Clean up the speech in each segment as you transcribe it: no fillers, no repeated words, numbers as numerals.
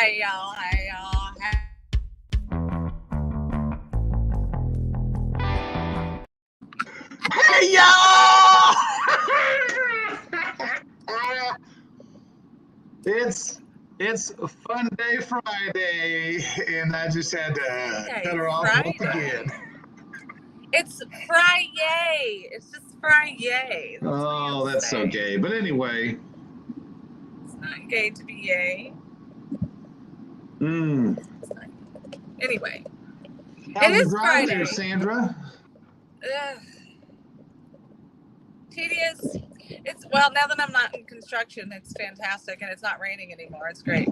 Hey y'all, hey y'all. Hey y'all! It's a fun day Friday, and I just had to cut her off once again. It's Friday. It's just Friday. Oh, that's so gay. But anyway. It's not gay to be yay. Anyway. How's it is Friday there, Sandra? Tedious. It's now that I'm not in construction, it's fantastic, and it's not raining anymore. It's great.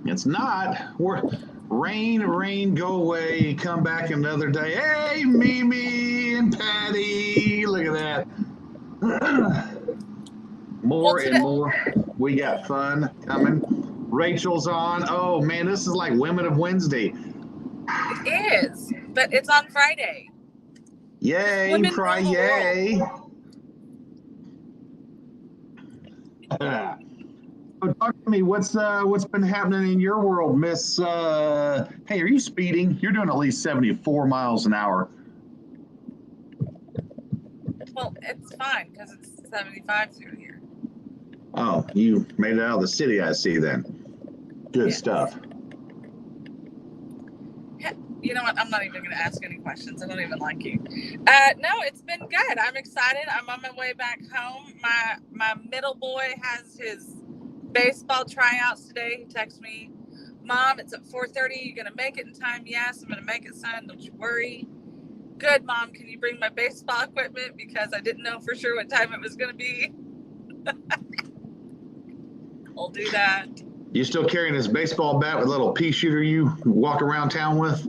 It's not. Rain, go away, come back another day. Hey, Mimi and Patty, look at that. More and more. We got fun coming. Rachel's on. Oh man, this is like Women of Wednesday. It is, but it's on Friday. Yay, Friday. So talk to me. What's been happening in your world, Miss? Hey, are you speeding? You're doing at least 74 miles an hour. Well, it's fine because it's 75 through here. Oh, you made it out of the city, I see. Then, good stuff. You know what? I'm not even going to ask any questions. I don't even like you. No, it's been good. I'm excited. I'm on my way back home. My middle boy has his baseball tryouts today. He texts me, Mom, it's at 4:30. You going to make it in time? Yes, I'm going to make it, son. Don't you worry. Good, Mom. Can you bring my baseball equipment? Because I didn't know for sure what time it was going to be. I'll do that. You still carrying this baseball bat with a little pea shooter you walk around town with?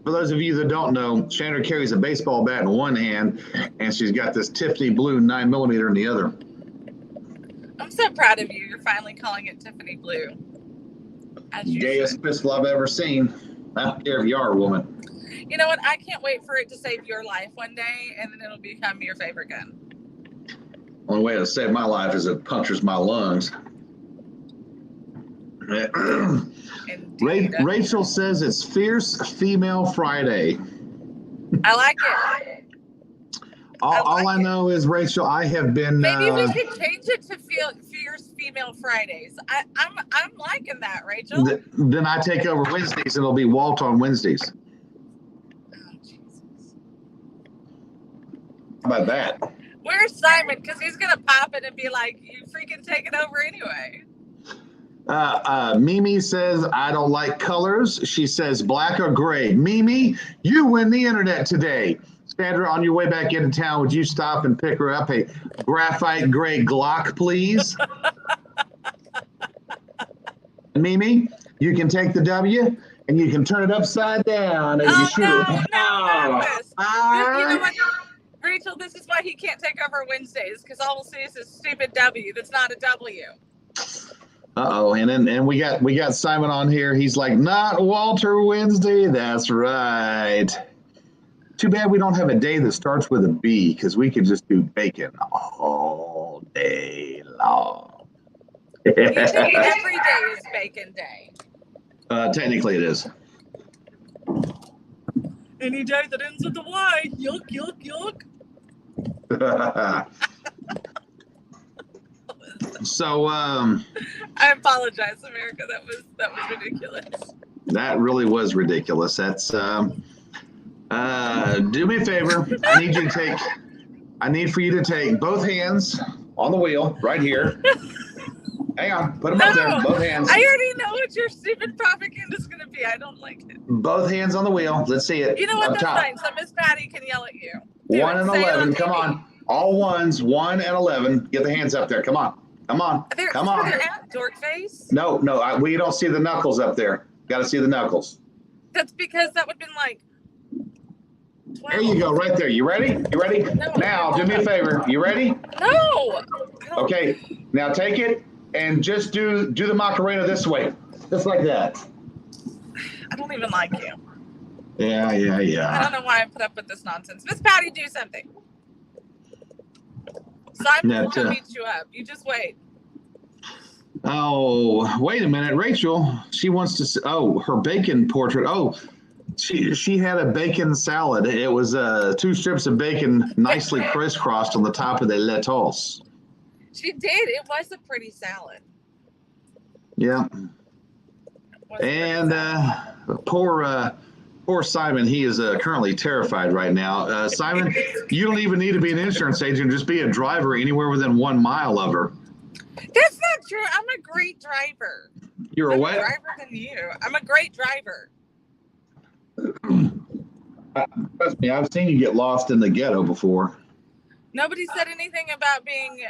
For those of you that don't know, Chandra carries a baseball bat in one hand, and she's got this Tiffany blue 9mm in the other. I'm so proud of you. You're finally calling it Tiffany blue. Gayest pistol I've ever seen. I don't care if you are a woman. You know what? I can't wait for it to save your life one day, and then it'll become your favorite gun. Only way to save my life is it punctures my lungs. Rachel says it's Fierce Female Friday. I like it. All I know is, Rachel, I have been. Maybe we should change it to Fierce Female Fridays. I'm liking that, Rachel. Then I take over Wednesdays, and it'll be Walt on Wednesdays. Oh, Jesus. How about that? Where's Simon? Because he's gonna pop it and be like, "You freaking take it over anyway." Mimi says, I don't like colors. She says black or gray. Mimi, you win the internet today. Sandra, on your way back into town, would you stop and pick her up a graphite gray Glock, please? Mimi, you can take the W and you can turn it upside down as you shoot it. No. You know what, Rachel, this is why he can't take over Wednesdays, because all we'll see is a stupid W that's not a W. And we got Simon on here. He's like, not Walter Wednesday. That's right. Too bad we don't have a day that starts with a B, because we could just do bacon all day long. You think every day is bacon day? Technically, it is. Any day that ends with a Y. Yuck, yuck, yuck. So I apologize, America. That was ridiculous. That really was ridiculous. That's do me a favor. I need for you to take both hands on the wheel right here. Hang on, put them up there. Both hands. I already know what your stupid propaganda is going to be. I don't like it. Both hands on the wheel. Let's see it. You know what? That's fine. So Miss Patty can yell at you. 1 and 11. Come on. All ones. 1 and 11. Get the hands up there. Come on. Come on. Come on. Dork face? No. We don't see the knuckles up there. Got to see the knuckles. That's because that would have been like 12. There you go. Right there. You ready? You ready? No, now, do me a favor. You ready? No. Okay. Now take it and just do the Macarena this way. Just like that. I don't even like you. Yeah. I don't know why I put up with this nonsense. Miss Patty, do something. Simon will beat you up. You just wait. Oh, wait a minute, Rachel. She wants to. Oh, her bacon portrait. Oh, she had a bacon salad. It was 2 strips of bacon, nicely crisscrossed on the top of the lettuce. She did. It was a pretty salad. Yeah. And poor Simon. He is currently terrified right now. Simon, you don't even need to be an insurance agent. Just be a driver anywhere within 1 mile of her. That's not true. I'm a great driver. You're a what? I'm a driver than you. I'm a great driver. Trust me, I've seen you get lost in the ghetto before. Nobody said anything about being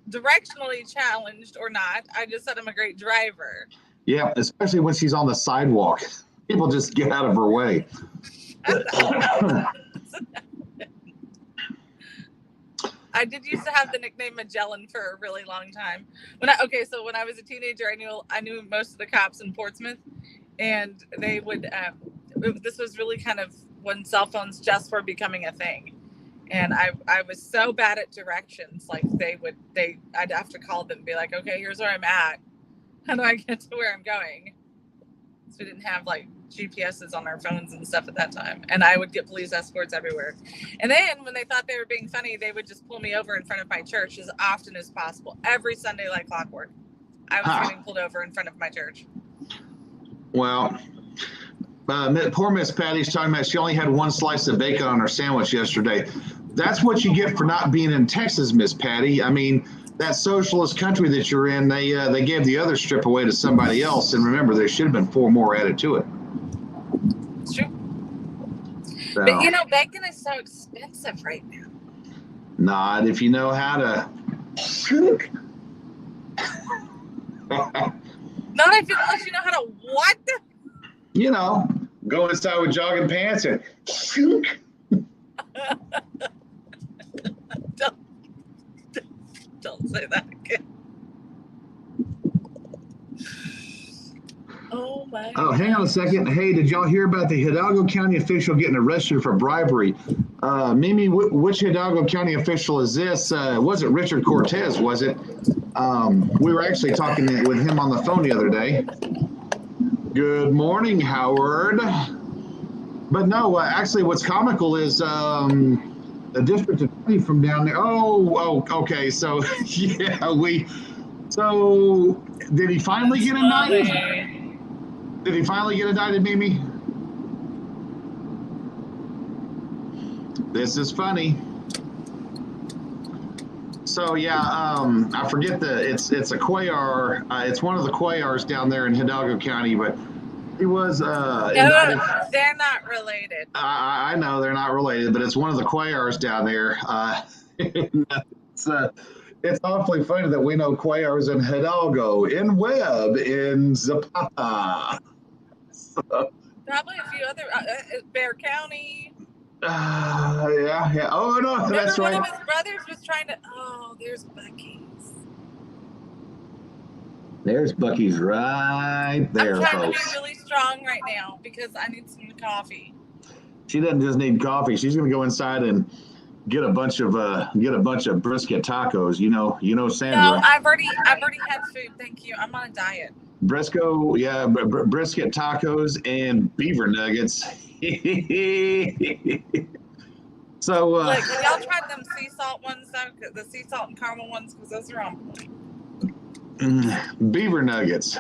directionally challenged or not. I just said I'm a great driver. Yeah, especially when she's on the sidewalk. People just get out of her way. I did used to have the nickname Magellan for a really long time. When I was a teenager, I knew most of the cops in Portsmouth, and they would. This was really kind of when cell phones just were becoming a thing, and I was so bad at directions. Like I'd have to call them and be like, okay, here's where I'm at. How do I get to where I'm going? So we didn't have like GPSs on our phones and stuff at that time. And I would get police escorts everywhere. And then when they thought they were being funny, they would just pull me over in front of my church as often as possible. Every Sunday like clockwork. I was getting pulled over in front of my church. Well, poor Miss Patty's talking about she only had 1 slice of bacon on her sandwich yesterday. That's what you get for not being in Texas, Miss Patty. I mean, that socialist country that you're in, they gave the other strip away to somebody else. And remember, there should have been 4 more added to it. It's true. So, but bacon is so expensive right now. Not if you know how to. Not if you know how to what? Go inside with jogging pants and. Don't say that again. Oh my. Oh, hang on a second. Hey, did y'all hear about the Hidalgo County official getting arrested for bribery? Mimi, which Hidalgo County official is this? Wasn't Richard Cortez, was it? We were actually talking with him on the phone the other day. Good morning, Howard. But no, actually, what's comical is the district attorney from down there. Oh, okay. So, yeah, So, did he finally get indicted? Did he finally get indicted, Mimi? This is funny. So yeah, I forget it's a Cuellar. It's one of the Cuellars down there in Hidalgo County, but he was indicted. No, they're not related. I know they're not related, but it's one of the Cuellars down there. It's awfully funny that we know Cuellars in Hidalgo, in Webb, in Zapata. So, probably a few other Bear County. Yeah. Oh no, remember that's right. One of his brothers was trying to. Oh, there's Bucky's. There's Bucky's right there, I'm trying folks. to be really strong right now because I need some coffee. She doesn't just need coffee. She's going to go inside and get a bunch of brisket tacos. You know, Sandra. No, I've already had food. Thank you. I'm on a diet. Brisket tacos and beaver nuggets. So, like, have y'all tried them sea salt ones though? The sea salt and caramel ones, because those are on point. Beaver nuggets.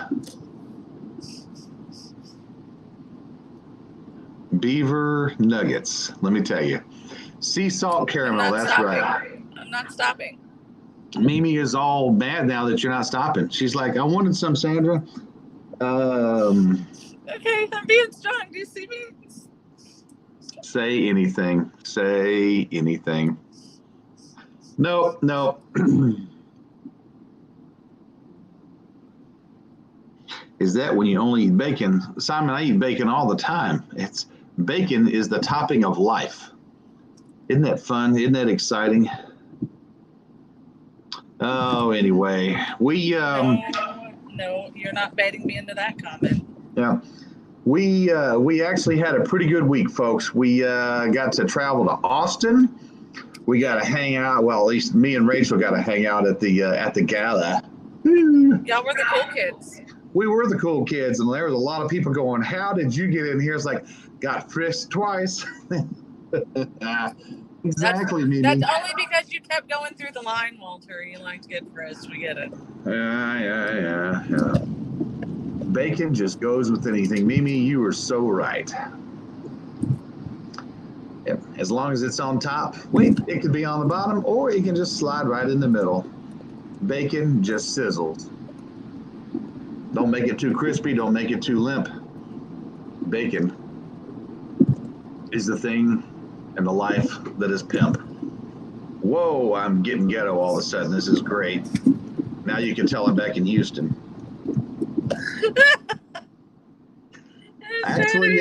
Beaver nuggets. Let me tell you, sea salt caramel. That's right. I'm not stopping. Mimi is all mad now that you're not stopping. She's like, I wanted some, Sandra. Okay, I'm being strong. Do you see me? Say anything. Say anything. No. Is that when you only eat bacon? Simon, I eat bacon all the time. Bacon is the topping of life. Isn't that fun? Isn't that exciting? Oh, anyway, No, you're not baiting me into that comment. Yeah, we actually had a pretty good week, folks. We got to travel to Austin. We got to hang out. Well, at least me and Rachel got to hang out at the gala. Y'all were the cool kids. We were the cool kids, and there was a lot of people going, "How did you get in here?" It's like, got frisked twice. Exactly, Mimi. That's only because you kept going through the line, Walter. You like to get frisked. We get it. Yeah. Bacon just goes with anything. Mimi, you were so right. Yep. As long as it's on top, it could be on the bottom, or it can just slide right in the middle. Bacon just sizzles. Don't make it too crispy. Don't make it too limp. Bacon is the thing and the life that is pimp. Whoa, I'm getting ghetto all of a sudden. This is great. Now you can tell I'm back in Houston. Actually,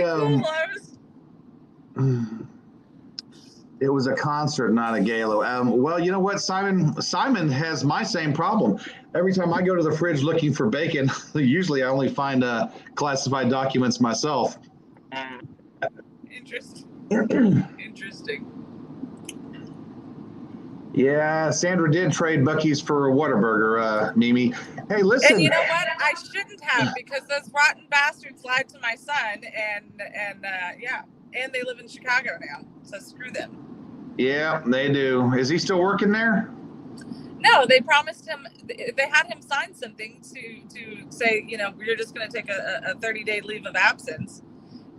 it was a concert, not a gala. Well, you know what, Simon has my same problem. Every time I go to the fridge looking for bacon, usually I only find classified documents myself. Interesting. Yeah, Sandra did trade Buc-ee's for a Whataburger, Mimi. Hey, listen. And you know what? I shouldn't have, because those rotten bastards lied to my son, and they live in Chicago now, so screw them. Yeah, they do. Is he still working there? No, they promised him. They had him sign something to say, you're just going to take a 30-day leave of absence.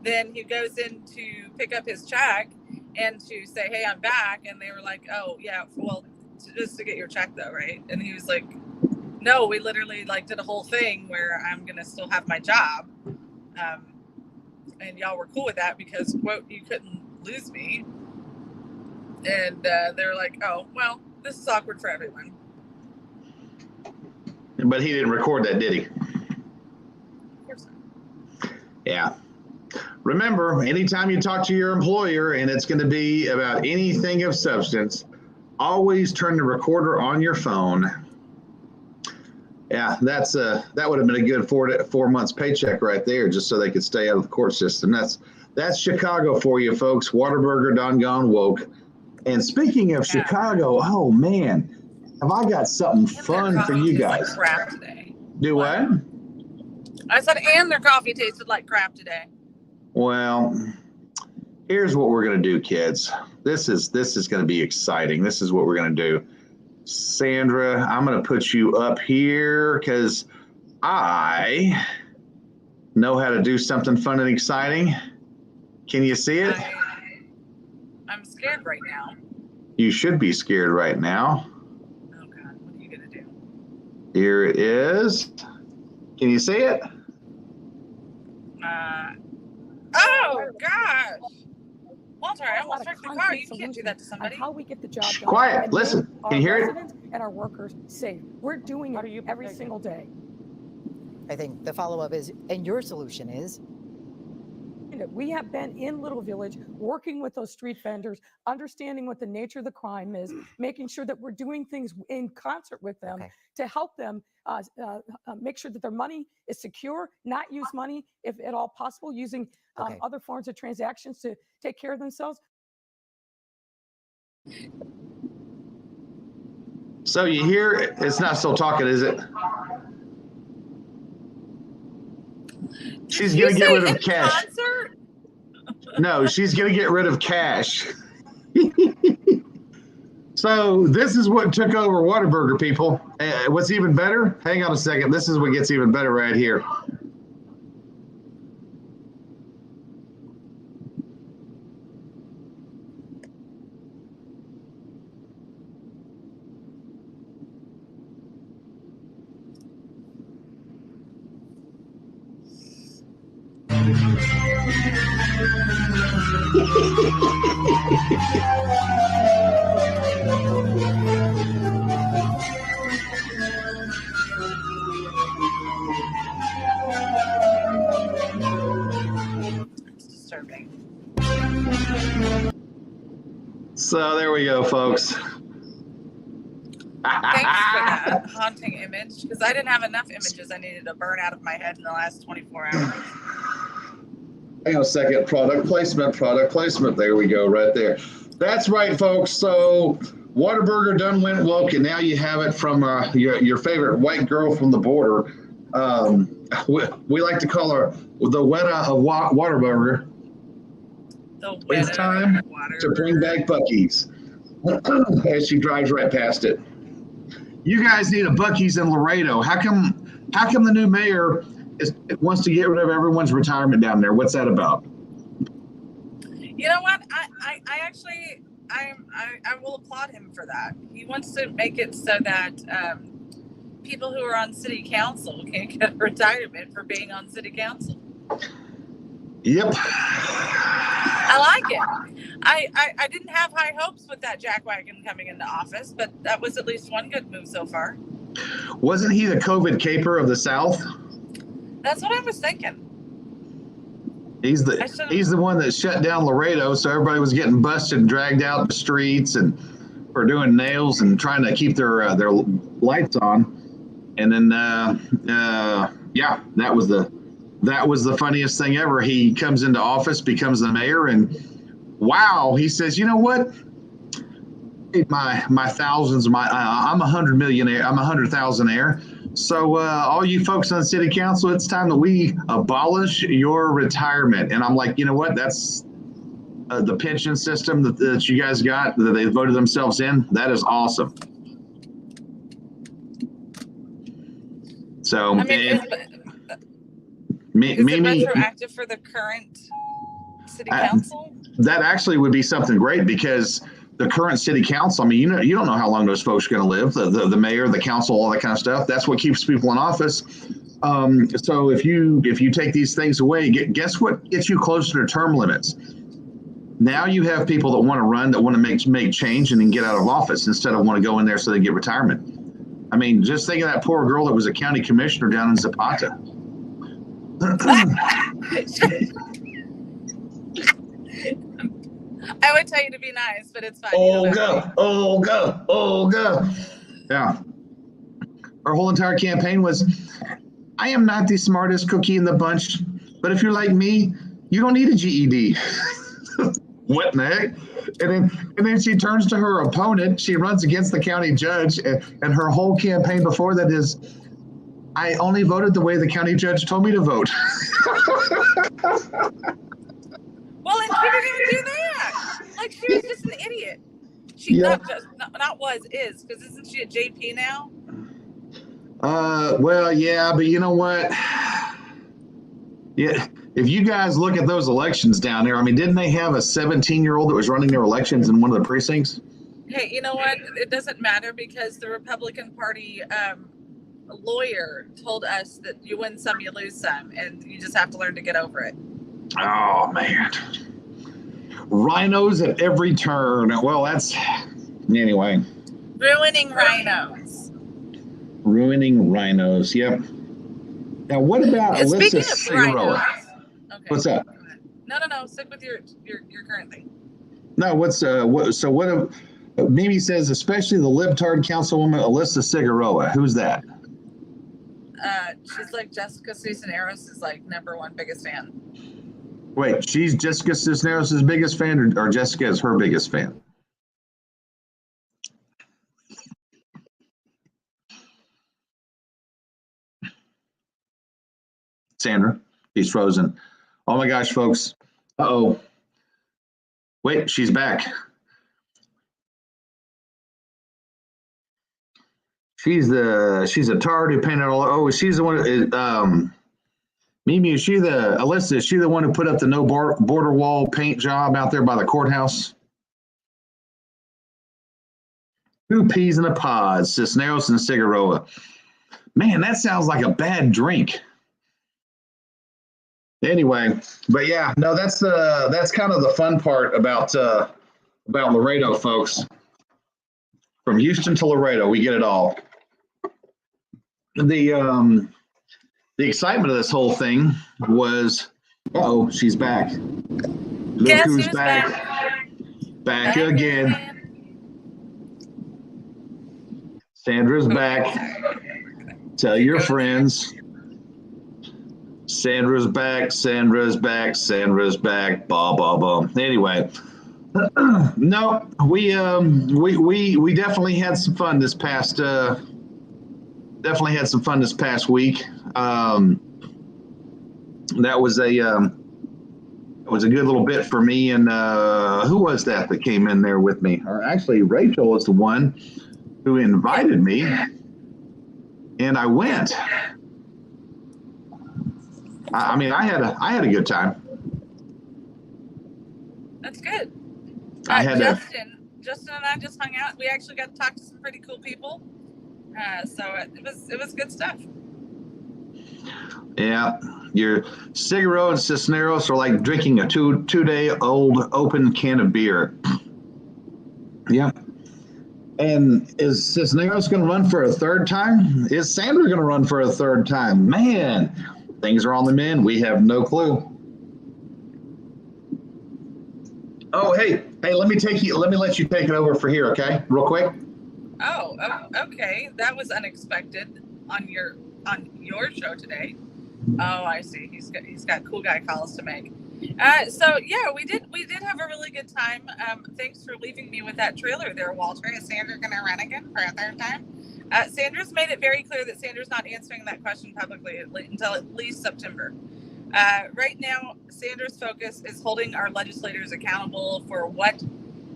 Then he goes in to pick up his check and to say, "Hey, I'm back." And they were like, "Oh, yeah, well, just to get your check, though, right?" And he was like, "No, we literally did a whole thing where I'm going to still have my job. And y'all were cool with that because, quote, you couldn't lose me." And they were like, "Oh, well, this is awkward for everyone." But he didn't record that, did he? Of course not. Yeah. Remember, anytime you talk to your employer and it's going to be about anything of substance, always turn the recorder on your phone. Yeah, that would have been a good 4 months paycheck right there, just so they could stay out of the court system. That's Chicago for you, folks. Whataburger done gone woke. And speaking of Chicago, oh man, have I got something fun for you guys? Like crap today. Do what? I said, and their coffee tasted like crap today. Well, here's what we're going to do, kids. This is going to be exciting. This is what we're going to do. Sandra, I'm going to put you up here because I know how to do something fun and exciting. Can you see it? I'm scared right now. You should be scared right now. Oh, God. What are you going to do? Here it is. Can you see it? Oh, gosh. Walter, I almost wrecked the car. You can't do that to somebody. How we get the job done. Quiet. Listen. Can you hear it? And our workers safe. We're doing it every single day. I think the follow-up is, and your solution is? We have been in Little Village working with those street vendors, understanding what the nature of the crime is, making sure that we're doing things in concert with them to help them make sure that their money is secure, not use money, if at all possible, using other forms of transactions to take care of themselves. So you hear, it's not still talking, is it? She's going to get rid of cash. Concert? No, she's going to get rid of cash. So this is what took over Whataburger, people. What's even better? Hang on a second. This is what gets even better right here. It's disturbing. So there we go, folks. Thanks for that haunting image, because I didn't have enough images I needed to burn out of my head in the last 24 hours. Hang on a second. Product placement. There we go, right there. That's right, folks. So Whataburger done went woke, and now you have it from your favorite white girl from the border. We like to call her the Weta of Whataburger. It's time to bring back Buc-ee's as she drives right past it. You guys need a Buc-ee's in Laredo. How come the new mayor wants to get rid of everyone's retirement down there? What's that about? You know what? I actually I will applaud him for that. He wants to make it so that people who are on city council can get retirement for being on city council. Yep. I like it. I didn't have high hopes with that jackwagon coming into office, but that was at least one good move so far. Wasn't he the COVID caper of the South? That's what I was thinking. He's the one that shut down Laredo, so everybody was getting busted and dragged out the streets and for doing nails and trying to keep their lights on. And then yeah, that was the funniest thing ever. He comes into office, becomes the mayor, and wow, he says, you know what? My thousands, I'm 100 millionaire, I'm 100,000aire. So all you folks on city council, it's time that we abolish your retirement. And I'm like, you know what? That's the pension system that you guys got, that they voted themselves in. That is awesome. So, I mean, is it retroactive for the current city council? That actually would be something great, because the current city council, I mean, you don't know how long those folks are going to live, the mayor, the council, all that kind of stuff. That's what keeps people in office. So if you take these things away, guess what gets you closer to term limits? Now you have people that want to run, that want to make change and then get out of office instead of want to go in there so they get retirement. I mean, just think of that poor girl that was a county commissioner down in Zapata. I would tell you to be nice, but it's fine. Olga. Yeah. Her whole entire campaign was, I am not the smartest cookie in the bunch, but if you're like me, you don't need a GED. What in the heck? And then she turns to her opponent. She runs against the county judge, and her whole campaign before that is, I only voted the way the county judge told me to vote. Well, and she didn't even do that. Like, she was just an idiot. She is, because isn't she a JP now? Well, yeah, but you know what? Yeah, if you guys look at those elections down there, I mean, didn't they have a 17-year-old that was running their elections in one of the precincts? Hey, you know what? It doesn't matter, because the Republican Party lawyer told us that you win some, you lose some, and you just have to learn to get over it. Oh, man. RINOs at every turn. Well, that's... Anyway. Ruining RINOs. Ruining RINOs, yep. Now, what about Alyssa Figueroa? Okay. What's that? No. Stick with your current thing. No, Mimi says, especially the libtard councilwoman Alyssa Figueroa. Who's that? She's like Jessica Cisneros' like #1 biggest fan. Wait, she's Jessica Cisneros' biggest fan, or Jessica is her biggest fan? Sandra, she's frozen. Oh my gosh, folks. Uh-oh. Wait, she's back. She's a tard who painted all. Oh, she's the one. Mimi, Alyssa, is she the one who put up the no border wall paint job out there by the courthouse? Two peas in a pod, Cisneros and Figueroa. Man, that sounds like a bad drink. Anyway, but yeah, no, that's kind of the fun part about Laredo, folks. From Houston to Laredo, we get it all. The excitement of this whole thing was, she's back. Look Guess who's who's back. Back again. Sandra's back. Tell your friends. Sandra's back. Ba, ba, ba. Anyway, No, we definitely had some fun this past week. That was a good little bit for me. And who was that came in there with me? Or actually, Rachel was the one who invited me, and I went. I mean, I had a good time. That's good. I had Justin and I just hung out. We actually got to talk to some pretty cool people. So it was good stuff. Yeah, your Cigarro and Cisneros are like drinking a two-day-old open can of beer. Yeah. And is Cisneros going to run for a third time? Is Sandra going to run for a third time? Man, things are on the mend. We have no clue. Oh, hey, let me let you take it over for here, okay? Real quick. Oh, okay. That was unexpected on your show today. Oh, I see. He's got cool guy calls to make. So yeah, we did have a really good time. Thanks for leaving me with that trailer there, Walter. Is Sandra going to run again for a third time? Sandra's made it very clear that Sandra's not answering that question publicly until at least September. Right now, Sandra's focus is holding our legislators accountable for what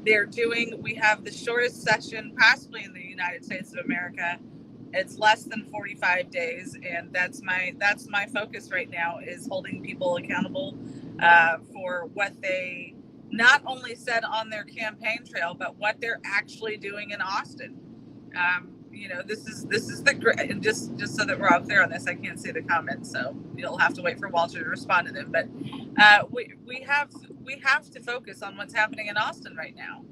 they're doing. We have the shortest session possibly in the United States of America. It's less than 45 days, and that's my focus right now, is holding people accountable for what they not only said on their campaign trail, but what they're actually doing in Austin. This is the just so that we're all clear on this. I can't see the comments, so you'll have to wait for Walter to respond to them. But we have to focus on what's happening in Austin right now.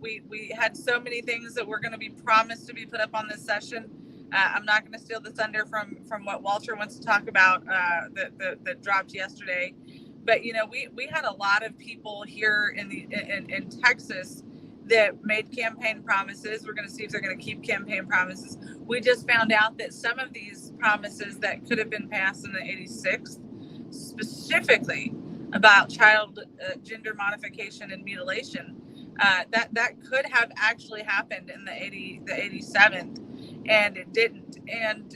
We had so many things that were going to be promised to be put up on this session. I'm not going to steal the thunder from what Walter wants to talk about that dropped yesterday. But we had a lot of people here in Texas that made campaign promises. We're going to see if they're going to keep campaign promises. We just found out that some of these promises that could have been passed in the 86th, specifically about child gender modification and mutilation, that could have actually happened in the 87th, and it didn't. And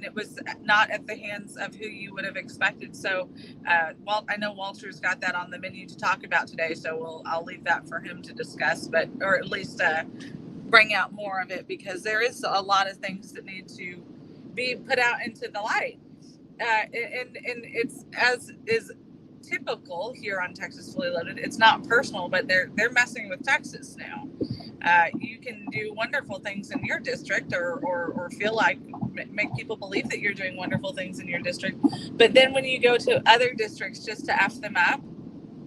it was not at the hands of who you would have expected. So, I know Walter's got that on the menu to talk about today, so I'll leave that for him to discuss, or at least bring out more of it, because there is a lot of things that need to be put out into the light. And it's, as is typical here on Texas Fully Loaded, it's not personal, but they're messing with Texas now. You can do wonderful things in your district, or feel like make people believe that you're doing wonderful things in your district, but then when you go to other districts just to F them up,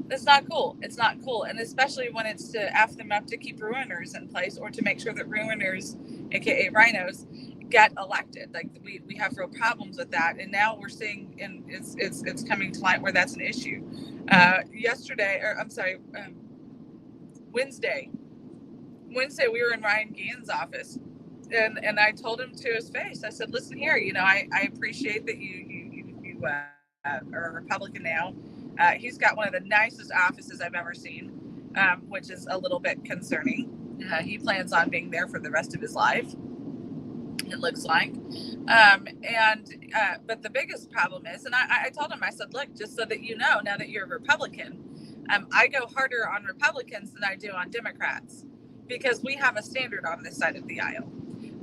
that's not cool. It's not cool. And especially when it's to F them up to keep ruiners in place, or to make sure that ruiners, aka RINOs, get elected. Like we have real problems with that, and now we're seeing, and it's coming to light where that's an issue. Wednesday we were in Ryan Gann's office, and I told him to his face, I said, listen here, I appreciate that you are a Republican now. He's got one of the nicest offices I've ever seen, which is a little bit concerning. He plans on being there for the rest of his life, it looks like. But the biggest problem is, and I told him, I said, look, just so that you know, now that you're a Republican, I go harder on Republicans than I do on Democrats, because we have a standard on this side of the aisle.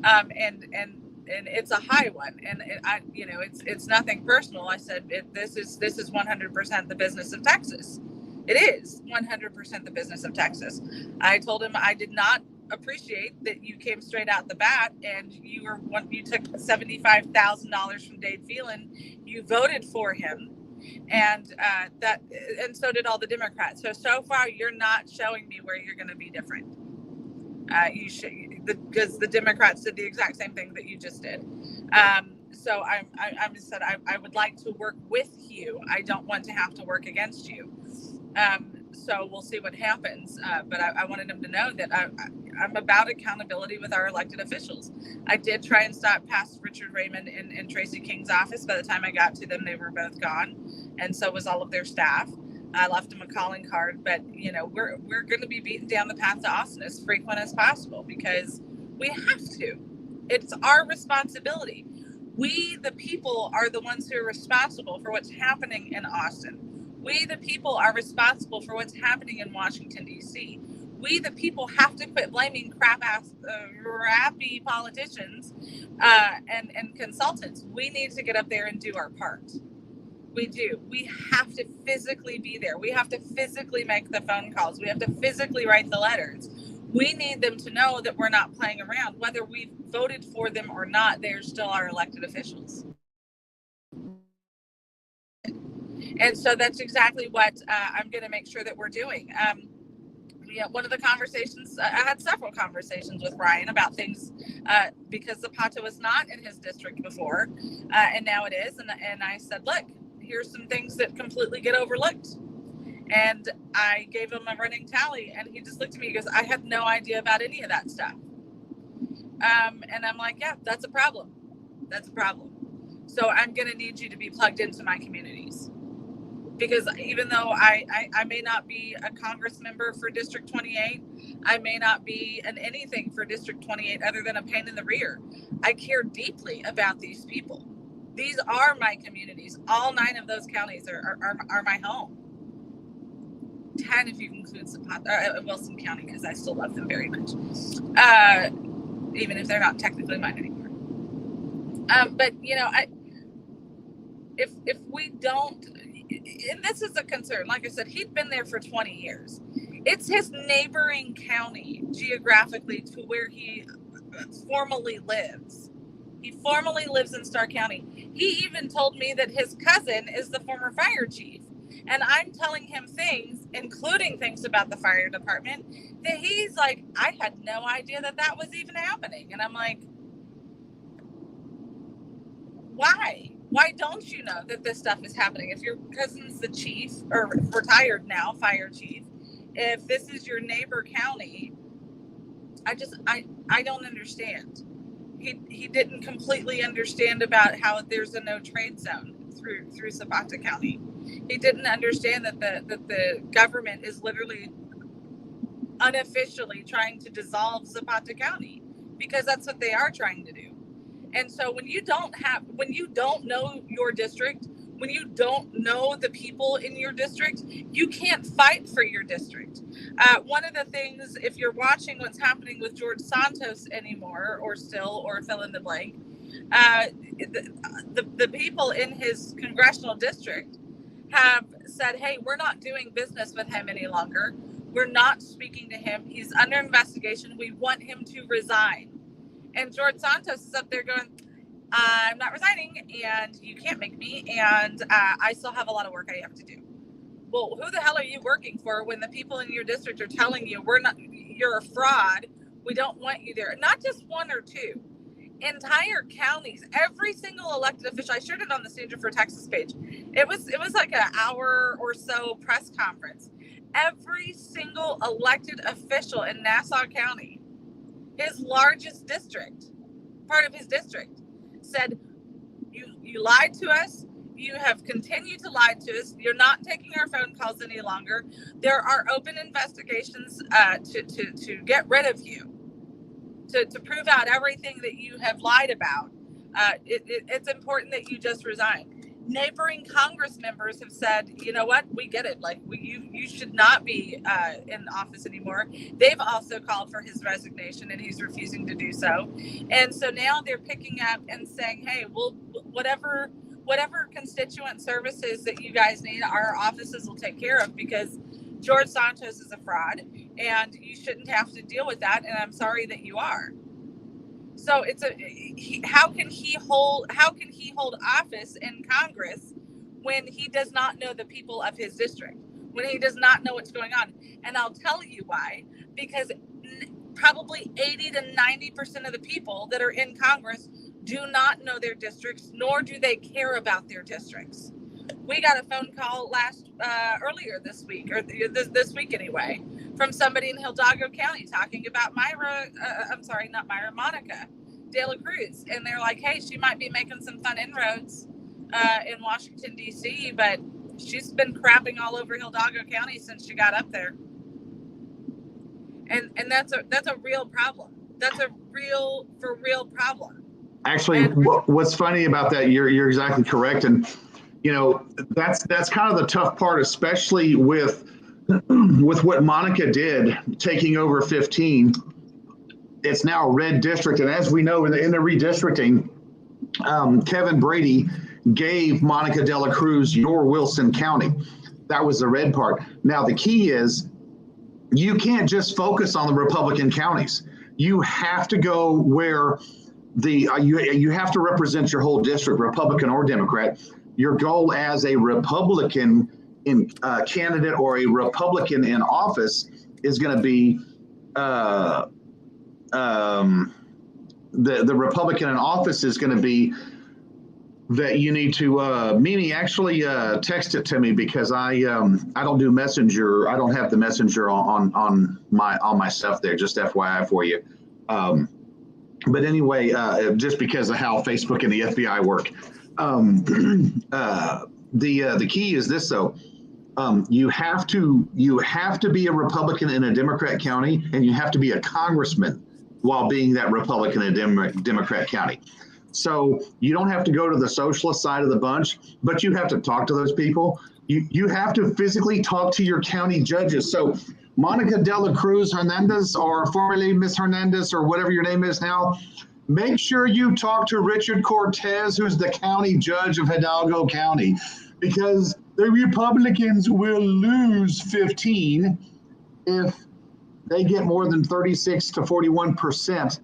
And it's a high one, and it's nothing personal. I said, this is 100% the business of Texas. It is 100% the business of Texas. I told him I did not appreciate that you came straight out the bat, and you took $75,000 from Dade Phelan. You voted for him, and so did all the Democrats. So far, you're not showing me where you're going to be different. You should, because the Democrats did the exact same thing that you just did. So I'm just said I would like to work with you. I don't want to have to work against you. So we'll see what happens. But I wanted him to know that I'm about accountability with our elected officials. I did try and stop past Richard Raymond and Tracy King's office. By the time I got to them, they were both gone, and so was all of their staff. I left him a calling card, but you know, we're going to be beating down the path to Austin as frequent as possible because we have to. It's our responsibility. We, the people, are the ones who are responsible for what's happening in Austin. We, the people, are responsible for what's happening in Washington, D.C. We, the people, have to quit blaming crappy politicians and consultants. We need to get up there and do our part. We do. We have to physically be there. We have to physically make the phone calls. We have to physically write the letters. We need them to know that we're not playing around. Whether we voted for them or not, they're still our elected officials. And so that's exactly what I'm going to make sure that we're doing. One of the conversations, I had several conversations with Ryan about things because Zapata was not in his district before, and now it is. And I said, look, here's some things that completely get overlooked. And I gave him a running tally, and he just looked at me and goes, I had no idea about any of that stuff. And I'm like, yeah, that's a problem. That's a problem. So I'm going to need you to be plugged into my communities. Because even though I may not be a Congress member for District 28, I may not be an anything for District 28 other than a pain in the rear. I care deeply about these people. These are my communities. All 9 of those counties are my home. 10 if you include Wilson County, because I still love them very much, even if they're not technically mine anymore. But you know, if we don't, and this is a concern. Like I said, he'd been there for 20 years. It's his neighboring county geographically to where he formally lives. He formally lives in Starr County. He even told me that his cousin is the former fire chief. And I'm telling him things, including things about the fire department, that he's like, I had no idea that was even happening. And I'm like, why? Why don't you know that this stuff is happening? If your cousin's the chief, or retired now, fire chief, if this is your neighbor county, I don't understand. He didn't completely understand about how there's a no trade zone through Zapata County. He didn't understand that the government is literally unofficially trying to dissolve Zapata County, because that's what they are trying to do. And so when you don't know your district, when you don't know the people in your district, you can't fight for your district. One of the things, if you're watching what's happening with George Santos anymore, or fill in the blank, the people in his congressional district have said, hey, we're not doing business with him any longer. We're not speaking to him. He's under investigation. We want him to resign. And George Santos is up there going, I'm not resigning, and you can't make me, and I still have a lot of work I have to do. Well, who the hell are you working for when the people in your district are telling you you're a fraud, we don't want you there? Not just 1 or 2. Entire counties, every single elected official. I shared it on the Stranger for Texas page. It was like an hour or so press conference. Every single elected official in Nassau County, his largest district, part of his district, said, you lied to us. You have continued to lie to us. You're not taking our phone calls any longer. There are open investigations to get rid of you, to prove out everything that you have lied about. It's important that you just resign. Neighboring Congress members have said, you know what, we get it. Like, you should not be in office anymore. They've also called for his resignation, and he's refusing to do so. And so now they're picking up and saying, hey, well, whatever constituent services that you guys need, our offices will take care of, because George Santos is a fraud, and you shouldn't have to deal with that. And I'm sorry that you are. So how can he hold office in Congress when he does not know the people of his district, when he does not know what's going on? And I'll tell you why, because probably 80 to 90% of the people that are in Congress do not know their districts, nor do they care about their districts. We got a phone call earlier this week, or this week anyway, from somebody in Hidalgo County talking about Monica De La Cruz. And they're like, hey, she might be making some fun inroads in Washington, D.C., but she's been crapping all over Hidalgo County since she got up there. And that's a real problem. That's a real problem. Actually, what's funny about that, you're exactly correct. And, that's kind of the tough part, especially with what Monica did, taking over 15. It's now a red district. And as we know, in the redistricting, Kevin Brady gave Monica De La Cruz your Wilson County. That was the red part. Now, the key is you can't just focus on the Republican counties. You have to go where you have to represent your whole district, Republican or Democrat. Your goal as a Republican candidate or a Republican in office is going to be the Republican in office is going to be that you need to Mimi, actually text it to me, because I don't do Messenger. I don't have the Messenger on my stuff there, just FYI for you. But anyway, just because of how Facebook and the FBI work. The key is this, though. You have to be a Republican in a Democrat county, and you have to be a congressman while being that Republican in a Democrat county. So you don't have to go to the socialist side of the bunch, but you have to talk to those people. You have to physically talk to your county judges. So Monica De La Cruz Hernandez, or formerly Miss Hernandez, or whatever your name is now, make sure you talk to Richard Cortez, who's the county judge of Hidalgo County, because the Republicans will lose 15 if they get more than 36 to 41%.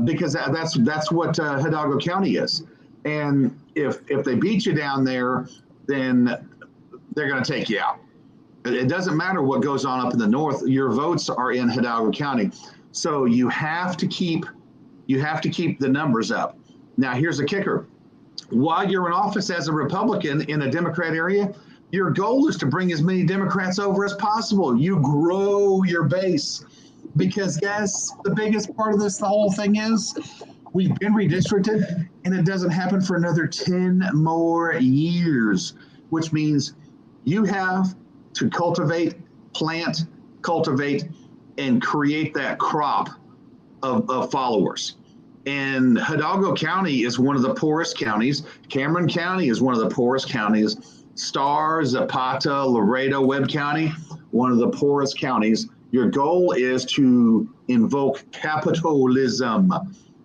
Because that's what Hidalgo County is. And if they beat you down there, then they're going to take you out. It doesn't matter what goes on up in the north. Your votes are in Hidalgo County. So you have to keep the numbers up. Now, here's the kicker. While you're in office as a Republican in a Democrat area, your goal is to bring as many Democrats over as possible. You grow your base. Because, guys, the biggest part of the whole thing is we've been redistricted, and it doesn't happen for another 10 more years, which means you have to cultivate, and create that crop of followers. And Hidalgo County is one of the poorest counties. Cameron County is one of the poorest counties. Star, Zapata, Laredo, Webb County, one of the poorest counties. Your goal is to invoke capitalism.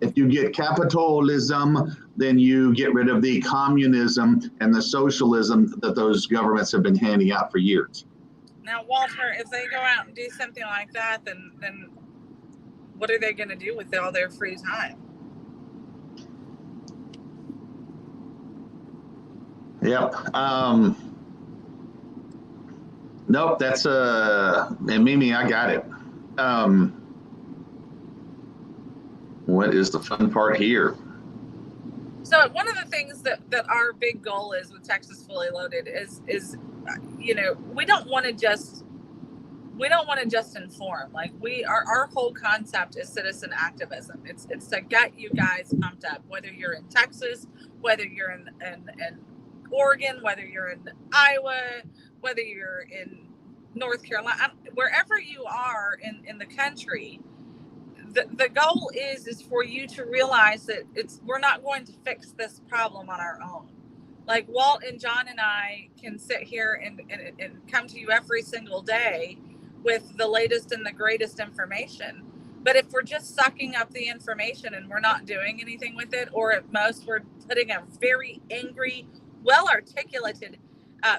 If you get capitalism, then you get rid of the communism and the socialism that those governments have been handing out for years. Now, Walter, if they go out and do something like that, then what are they going to do with all their free time? Yep. Nope, that's and Mimi, I got it. What is the fun part here? So one of the things that our big goal is with Texas Fully Loaded is we don't want to just inform. Like our whole concept is citizen activism. It's to get you guys pumped up, whether you're in Texas, whether you're in Oregon, whether you're in Iowa, whether you're in North Carolina, wherever you are in the country, the goal is for you to realize that we're not going to fix this problem on our own. Like Walt and John and I can sit here and come to you every single day with the latest and the greatest information. But if we're just sucking up the information and we're not doing anything with it, or at most we're putting a very angry, well-articulated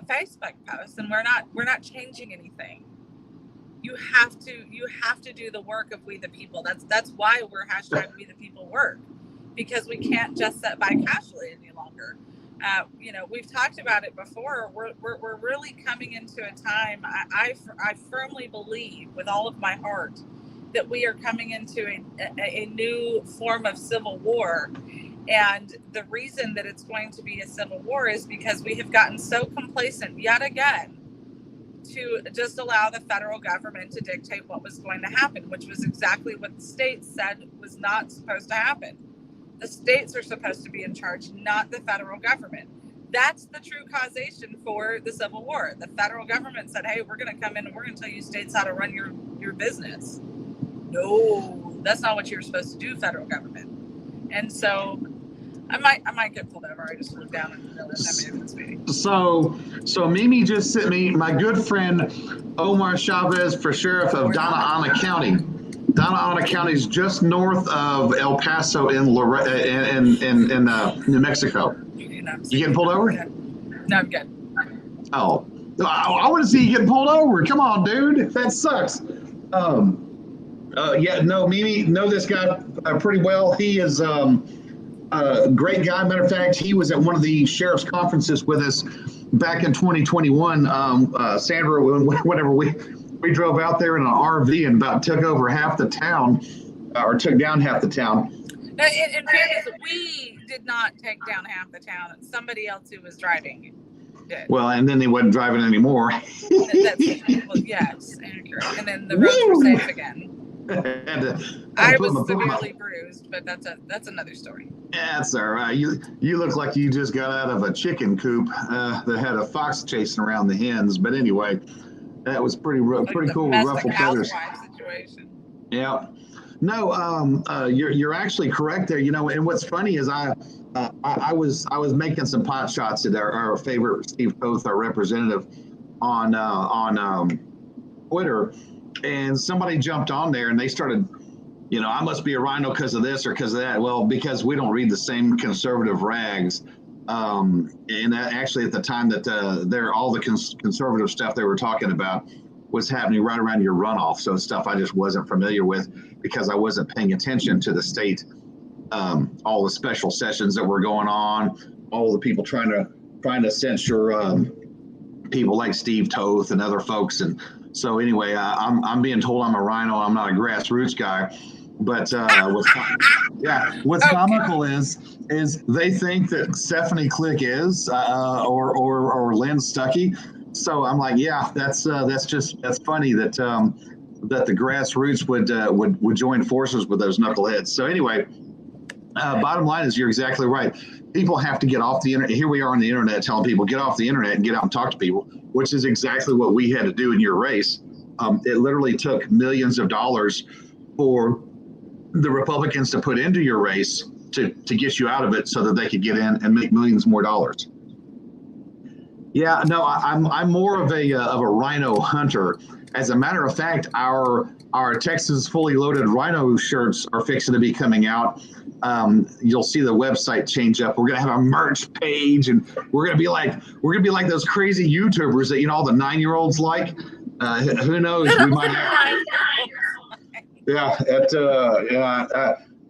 Facebook post, and we're not changing anything. You have to do the work of We the People. That's why we're hashtag We the People work, because we can't just sit by casually any longer. We've talked about it before. We're really coming into a time. I firmly believe with all of my heart that we are coming into a new form of civil war. And the reason that it's going to be a civil war is because we have gotten so complacent yet again to just allow the federal government to dictate what was going to happen, which was exactly what the states said was not supposed to happen. The states are supposed to be in charge, not the federal government. That's the true causation for the Civil War. The federal government said, hey, we're going to come in and we're going to tell you states how to run your business. No, that's not what you're supposed to do, federal government. And so I might get pulled over. I just looked down and realized I may have been speeding. So Mimi just sent me my good friend Omar Chavez for sheriff of Donna Ana County. Donna Ana County is just north of El Paso in New Mexico. You getting pulled over? No, I'm good. Oh, I want to see you get pulled over. Come on, dude. That sucks. Mimi, know this guy pretty well. He is a great guy. Matter of fact, he was at one of the sheriff's conferences with us back in 2021. Sandra, whenever we drove out there in an RV and about took over half the town, or took down half the town. No, in fairness, we did not take down half the town. Somebody else who was driving did. Well, and then they wasn't driving anymore. Yes, accurate. And then the roads were safe again. I was severely bruised, but that's another story. Yeah, that's all right. You look like you just got out of a chicken coop that had a fox chasing around the hens. But anyway, that was pretty cool. Ruffled feathers situation. Yeah. No, you're actually correct there. And what's funny is I was making some pot shots at our favorite Steve Toth, our representative, on Twitter, and somebody jumped on there and they started, I must be a rhino because of this or because of that. Well, because we don't read the same conservative rags. And actually, at the time that all the conservative stuff they were talking about was happening right around your runoff. So stuff I just wasn't familiar with because I wasn't paying attention to the state, all the special sessions that were going on, all the people trying to censure people like Steve Toth and other folks. And so anyway, I'm being told I'm a rhino. I'm not a grassroots guy. But what's comical is they think that Stephanie Click is or Lynn Stuckey. So I'm like, yeah, that's funny that the grassroots would join forces with those knuckleheads. So anyway, bottom line is you're exactly right. People have to get off the internet. Here we are on the internet telling people get off the internet and get out and talk to people, which is exactly what we had to do in your race. It literally took millions of dollars for the Republicans to put into your race to get you out of it so that they could get in and make millions more dollars. Yeah, no, I'm more of a rhino hunter. As a matter of fact, our Texas Fully Loaded Rhino shirts are fixing to be coming out. You'll see the website change up. We're gonna have a merch page, and we're gonna be like those crazy YouTubers that all the 9-year-olds like. Who knows? We might. Yeah,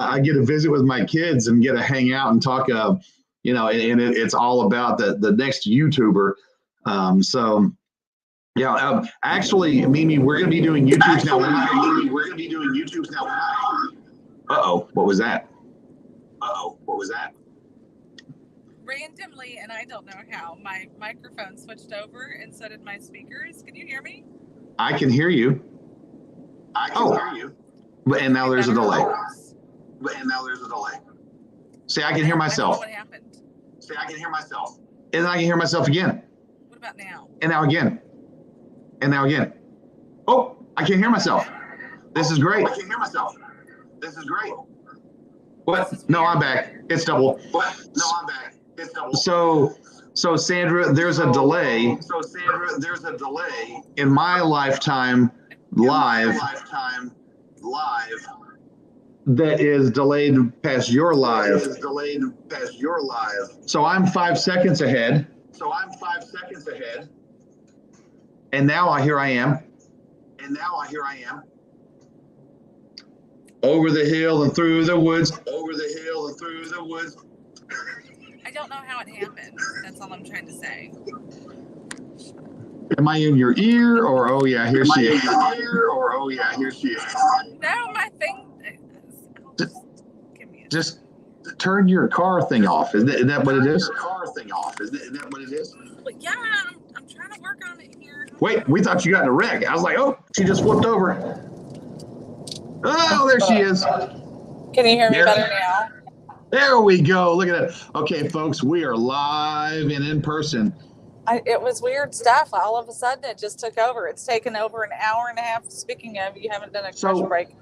I get to visit with my kids and get to hang out and talk. And it's all about the next YouTuber. Actually, Mimi, we're going to be doing YouTubes now. Uh-oh, what was that? Randomly, and I don't know how, my microphone switched over and so did my speakers. Can you hear me? I can hear you. And now there's a delay. See, I can hear myself. What happened? And I can hear myself again. What about now? And now again. Oh, I can't hear myself. This is great. What? No, I'm back. It's double. So Sandra, there's a delay. In my lifetime, live. That is delayed past your live. So I'm 5 seconds ahead. And now here I am. Over the hill and through the woods. I don't know how it happened. That's all I'm trying to say. Am I in your ear or oh yeah, here she is? No, my thing. Just turn your car thing off. Isn't that what it is? Well, yeah, I'm trying to work on it here. Wait, we thought you got in a wreck. I was like, oh, she just flipped over. Oh, there she is. Can you hear me better now? There we go. Look at that. Okay, folks, we are live and in person. It was weird stuff. All of a sudden, it just took over. It's taken over an hour and a half. Speaking of, you haven't done a commercial break.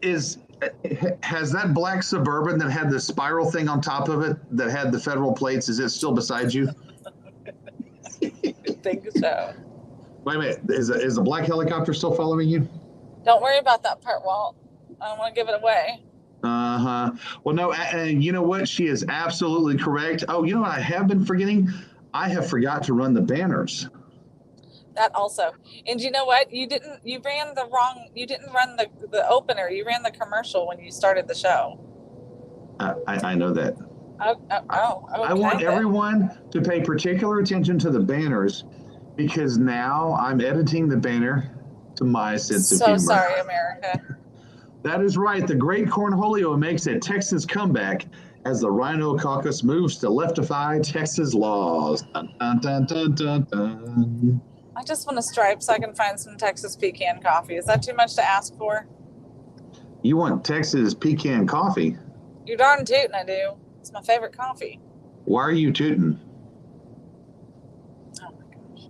Has that black Suburban that had the spiral thing on top of it, that had the federal plates, is it still beside you? I think so. Wait a minute. Is the black helicopter still following you? Don't worry about that part, Walt. I don't want to give it away. Uh-huh. Well, no, and you know what? She is absolutely correct. Oh, you know what I have been forgetting? I have forgot to run the banners. That also. And you know what? You didn't run the opener. You ran the commercial when you started the show. I know that. Okay, I want everyone to pay particular attention to the banners, because now I'm editing the banner to my sense of humor. So sorry, America. That is right. The great Cornholio makes a Texas comeback as the Rhino Caucus moves to leftify Texas laws. Dun, dun, dun, dun, dun, dun. I just want a stripe so I can find some Texas pecan coffee. Is that too much to ask for? You want Texas pecan coffee? You're darn tootin' I do. It's my favorite coffee. Why are you tooting? Oh my gosh.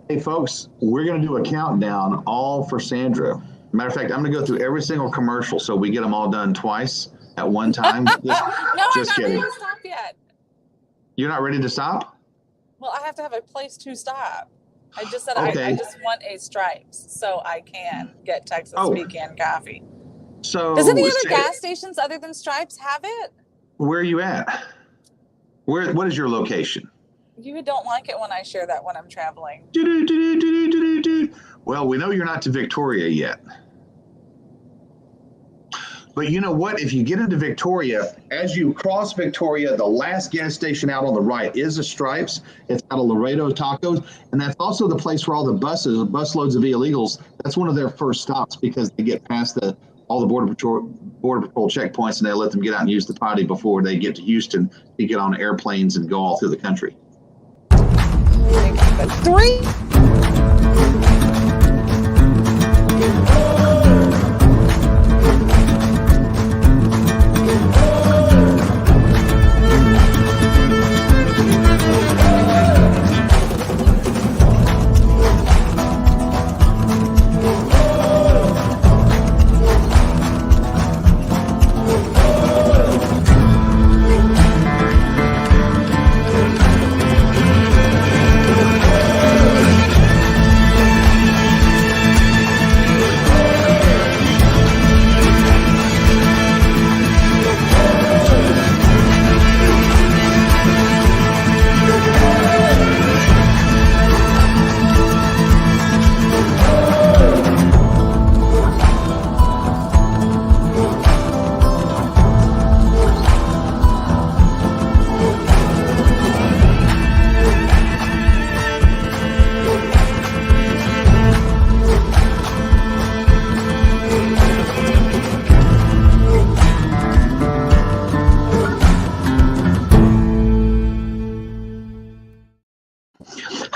Hey folks, we're going to do a countdown all for Sandra. Matter of fact, I'm going to go through every single commercial so we get them all done twice at one time. No, I'm not kidding. ready to stop yet. You're not ready to stop? Well, I have to have a place to stop. I just said Okay. I just want a Stripes so I can get Texas pecan coffee. So does any other gas stations other than Stripes have it? Where are you at? What is your location? You don't like it when I share that when I'm traveling. Well, we know you're not to Victoria yet. But you know what? If you get into Victoria, as you cross Victoria, the last gas station out on the right is a Stripes. It's out of Laredo Tacos. And that's also the place where all the busloads of illegals, that's one of their first stops, because they get past all the Border Patrol checkpoints and they let them get out and use the potty before they get to Houston to get on airplanes and go all through the country. 3.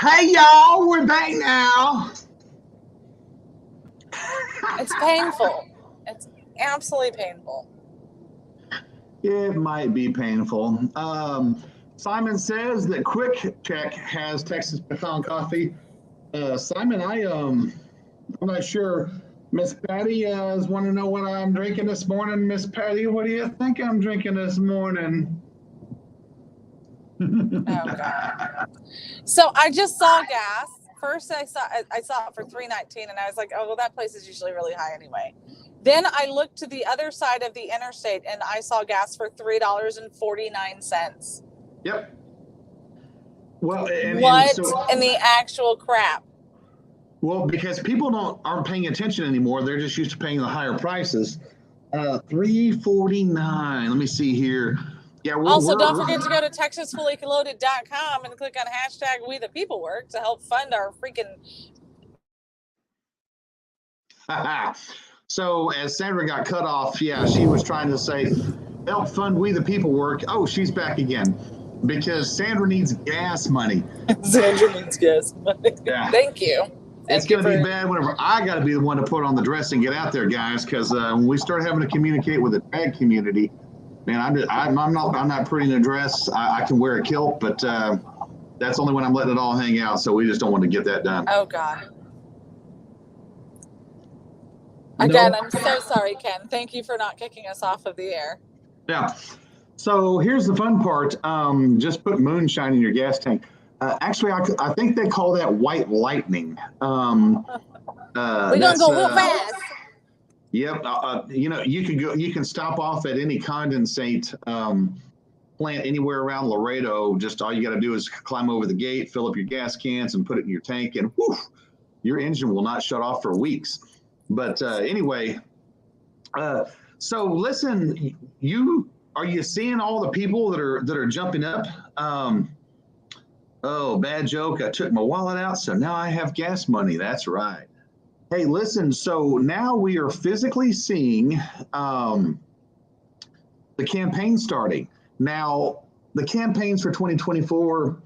Hey y'all, we're back now. It's painful. It's absolutely painful. It might be painful. Simon says that Quick Check has Texas pecan coffee. Simon, I'm not sure. Miss Patty is wanting to know what I'm drinking this morning. Miss Patty, what do you think I'm drinking this morning? Oh God. So I just saw gas. First I saw it for $3.19 and I was like, oh well, that place is usually really high anyway. Then I looked to the other side of the interstate and I saw gas for $3.49. Yep. Well, what in the actual crap? Well, because people aren't paying attention anymore. They're just used to paying the higher prices. $3.49. Let me see here. Yeah. Also, don't forget to go to TexasFullyLoaded.com and click on hashtag We the People Work to help fund our freaking. So as Sandra got cut off, yeah, she was trying to say, help fund We the People Work. Oh, she's back again because Sandra needs gas money. Sandra needs gas money. Yeah. Thank you. It's going to be bad whenever I got to be the one to put on the dress and get out there, guys, because when we start having to communicate with the drag community, Man, I'm not pretty in a dress. I can wear a kilt, but that's only when I'm letting it all hang out. So we just don't want to get that done. Oh God. Again, I'm so sorry, Ken. Thank you for not kicking us off of the air. Yeah. So here's the fun part. Just put moonshine in your gas tank. Actually, I think they call that white lightning. We're gonna go real fast. Yep. You can stop off at any condensate plant anywhere around Laredo. Just all you got to do is climb over the gate, fill up your gas cans, and put it in your tank, and whew, your engine will not shut off for weeks. But anyway, so listen, are you seeing all the people that are jumping up? Oh, bad joke. I took my wallet out, so now I have gas money. That's right. Hey, listen, so now we are physically seeing the campaign starting. Now, the campaigns for 2024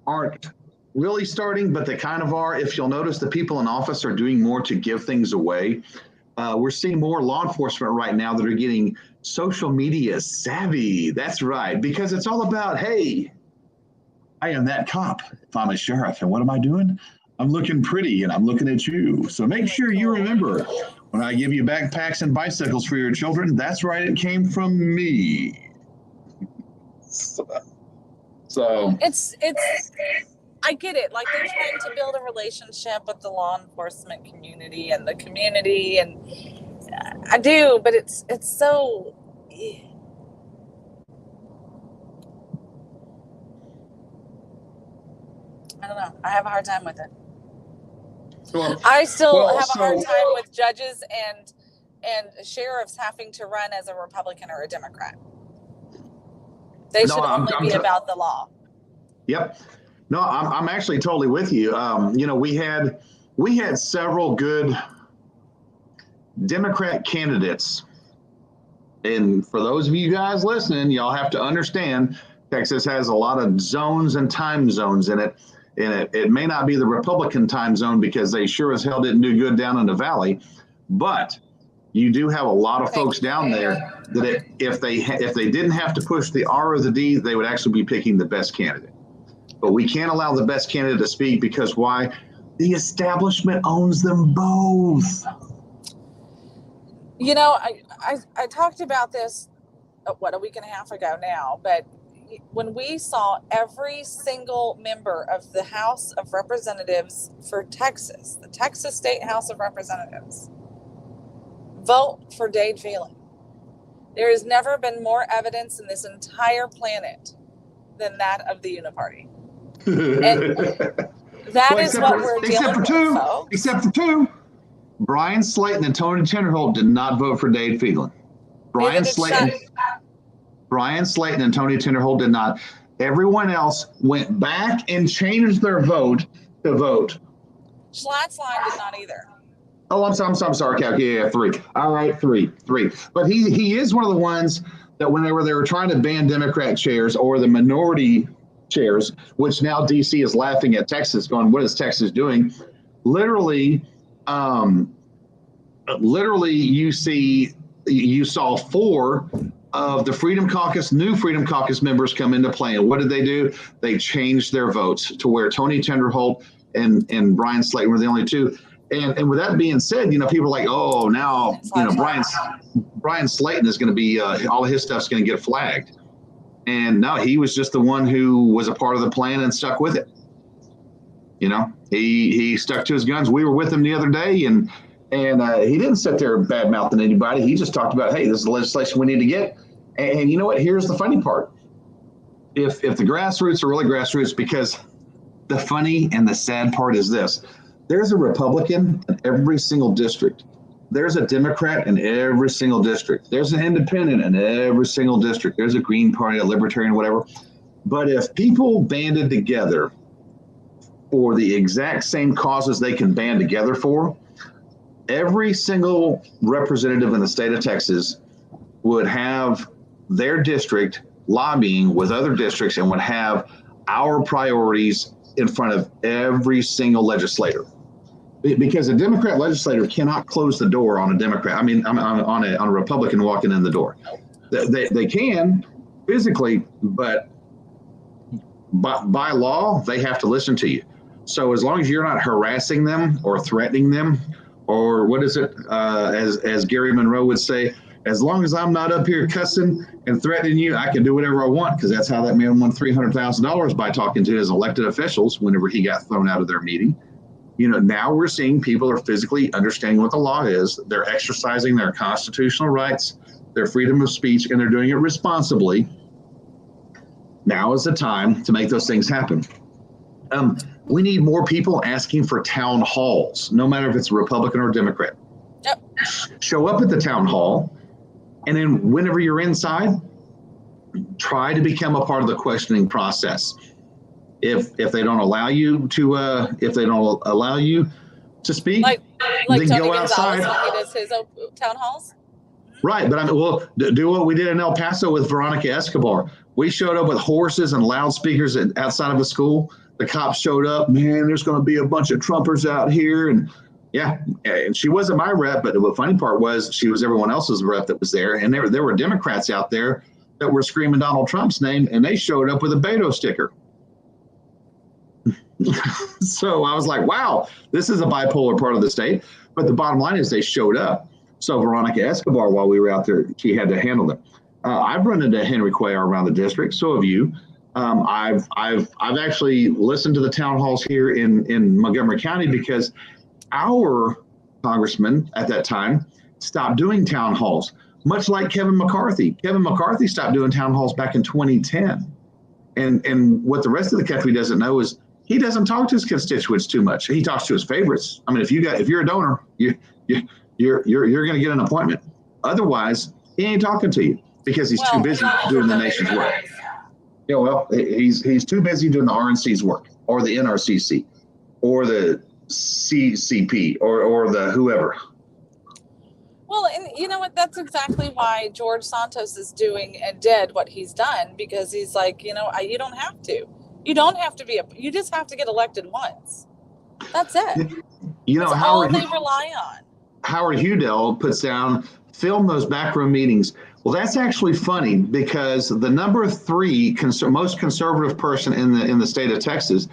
aren't really starting, but they kind of are. If you'll notice, the people in office are doing more to give things away. We're seeing more law enforcement right now that are getting social media savvy. That's right, because it's all about, hey, I am that cop. If I'm a sheriff, and what am I doing? I'm looking pretty, and I'm looking at you. So make sure you remember, when I give you backpacks and bicycles for your children, that's right, it came from me. So it's I get it. Like, they're trying to build a relationship with the law enforcement community and the community, and I do, but it's so. I don't know. I have a hard time with it. I still have a hard time with judges and sheriffs having to run as a Republican or a Democrat. They should only be about the law. Yep. No, I'm actually totally with you. We had several good Democrat candidates, and for those of you guys listening, y'all have to understand Texas has a lot of zones and time zones in it. And it may not be the Republican time zone because they sure as hell didn't do good down in the valley, but you do have a lot of folks down there that if they didn't have to push the R or the D, they would actually be picking the best candidate. But we can't allow the best candidate to speak because why? The establishment owns them both. You know, I talked about this, a week and a half ago now, but when we saw every single member of the House of Representatives for Texas, the Texas State House of Representatives, vote for Dade Phelan, there has never been more evidence in this entire planet than that of the Uniparty. And that is what we're dealing with, folks. Except for two. Brian Slayton and Tony Tinderholt did not vote for Dade Phelan. Brian Slayton and Tony Tinderholt did not. Everyone else went back and changed their vote to vote. Schlatzline did not either. Oh, I'm sorry. Yeah, 3. All right, 3. But he is one of the ones that whenever they were trying to ban Democrat chairs or the minority chairs, which now DC is laughing at Texas, going, "What is Texas doing?" Literally, you saw 4 of the new Freedom Caucus members come into play. And what did they do? They changed their votes to where Tony Tinderholt and Brian Slayton were the only 2. And with that being said, people are like, oh, now, Brian Slayton is going to be, all his stuff's going to get flagged. And no, he was just the one who was a part of the plan and stuck with it. He stuck to his guns. We were with him the other day, and he didn't sit there bad mouthing anybody. He just talked about, hey, this is the legislation we need to get. And you know what? Here's the funny part. If the grassroots are really grassroots, because the funny and the sad part is this: there's a Republican in every single district. There's a Democrat in every single district. There's an independent in every single district. There's a Green Party, a Libertarian, whatever. But if people banded together for the exact same causes they can band together for, every single representative in the state of Texas would have their district lobbying with other districts and would have our priorities in front of every single legislator. Because a Democrat legislator cannot close the door on a Democrat. I mean, on a Republican walking in the door. They can physically, but by law, they have to listen to you. So as long as you're not harassing them or threatening them, or what is it, as Gary Monroe would say, as long as I'm not up here cussing and threatening you, I can do whatever I want, because that's how that man won $300,000 by talking to his elected officials whenever he got thrown out of their meeting. Now we're seeing people are physically understanding what the law is. They're exercising their constitutional rights, their freedom of speech, and they're doing it responsibly. Now is the time to make those things happen. We need more people asking for town halls, no matter if it's Republican or Democrat. Yep. Show up at the town hall, and then whenever you're inside, try to become a part of the questioning process. If they don't allow you to speak, like then Tony go Gonzalez outside. when he does his town halls. Right, but do what we did in El Paso with Veronica Escobar. We showed up with horses and loudspeakers outside of a school. The cops showed up. Man, there's going to be a bunch of Trumpers out here, and she wasn't my rep. But the funny part was she was everyone else's rep that was there, and there were Democrats out there that were screaming Donald Trump's name, and they showed up with a Beto sticker. So I was like, wow, this is a bipolar part of the state. But the bottom line is they showed up. So Veronica Escobar, while we were out there, she had to handle them. I've run into Henry Cuellar around the district. So have you. I've actually listened to the town halls here in Montgomery County because our congressman at that time stopped doing town halls, much like Kevin McCarthy. Kevin McCarthy stopped doing town halls back in 2010. And what the rest of the country doesn't know is he doesn't talk to his constituents too much. He talks to his favorites. I mean, if you're a donor, you're going to get an appointment. Otherwise, he ain't talking to you because he's too busy doing the nation's work. Yeah, well, he's too busy doing the RNC's work, or the NRCC, or the CCP, or the whoever. Well, and you know what? That's exactly why George Santos is doing and did what he's done, because he's like, you don't have to. You don't have to be you just have to get elected once. That's it. That's all they rely on. Howard Hudell puts down, film those backroom meetings. Well, that's actually funny because the number 3 most conservative person in the state of Texas,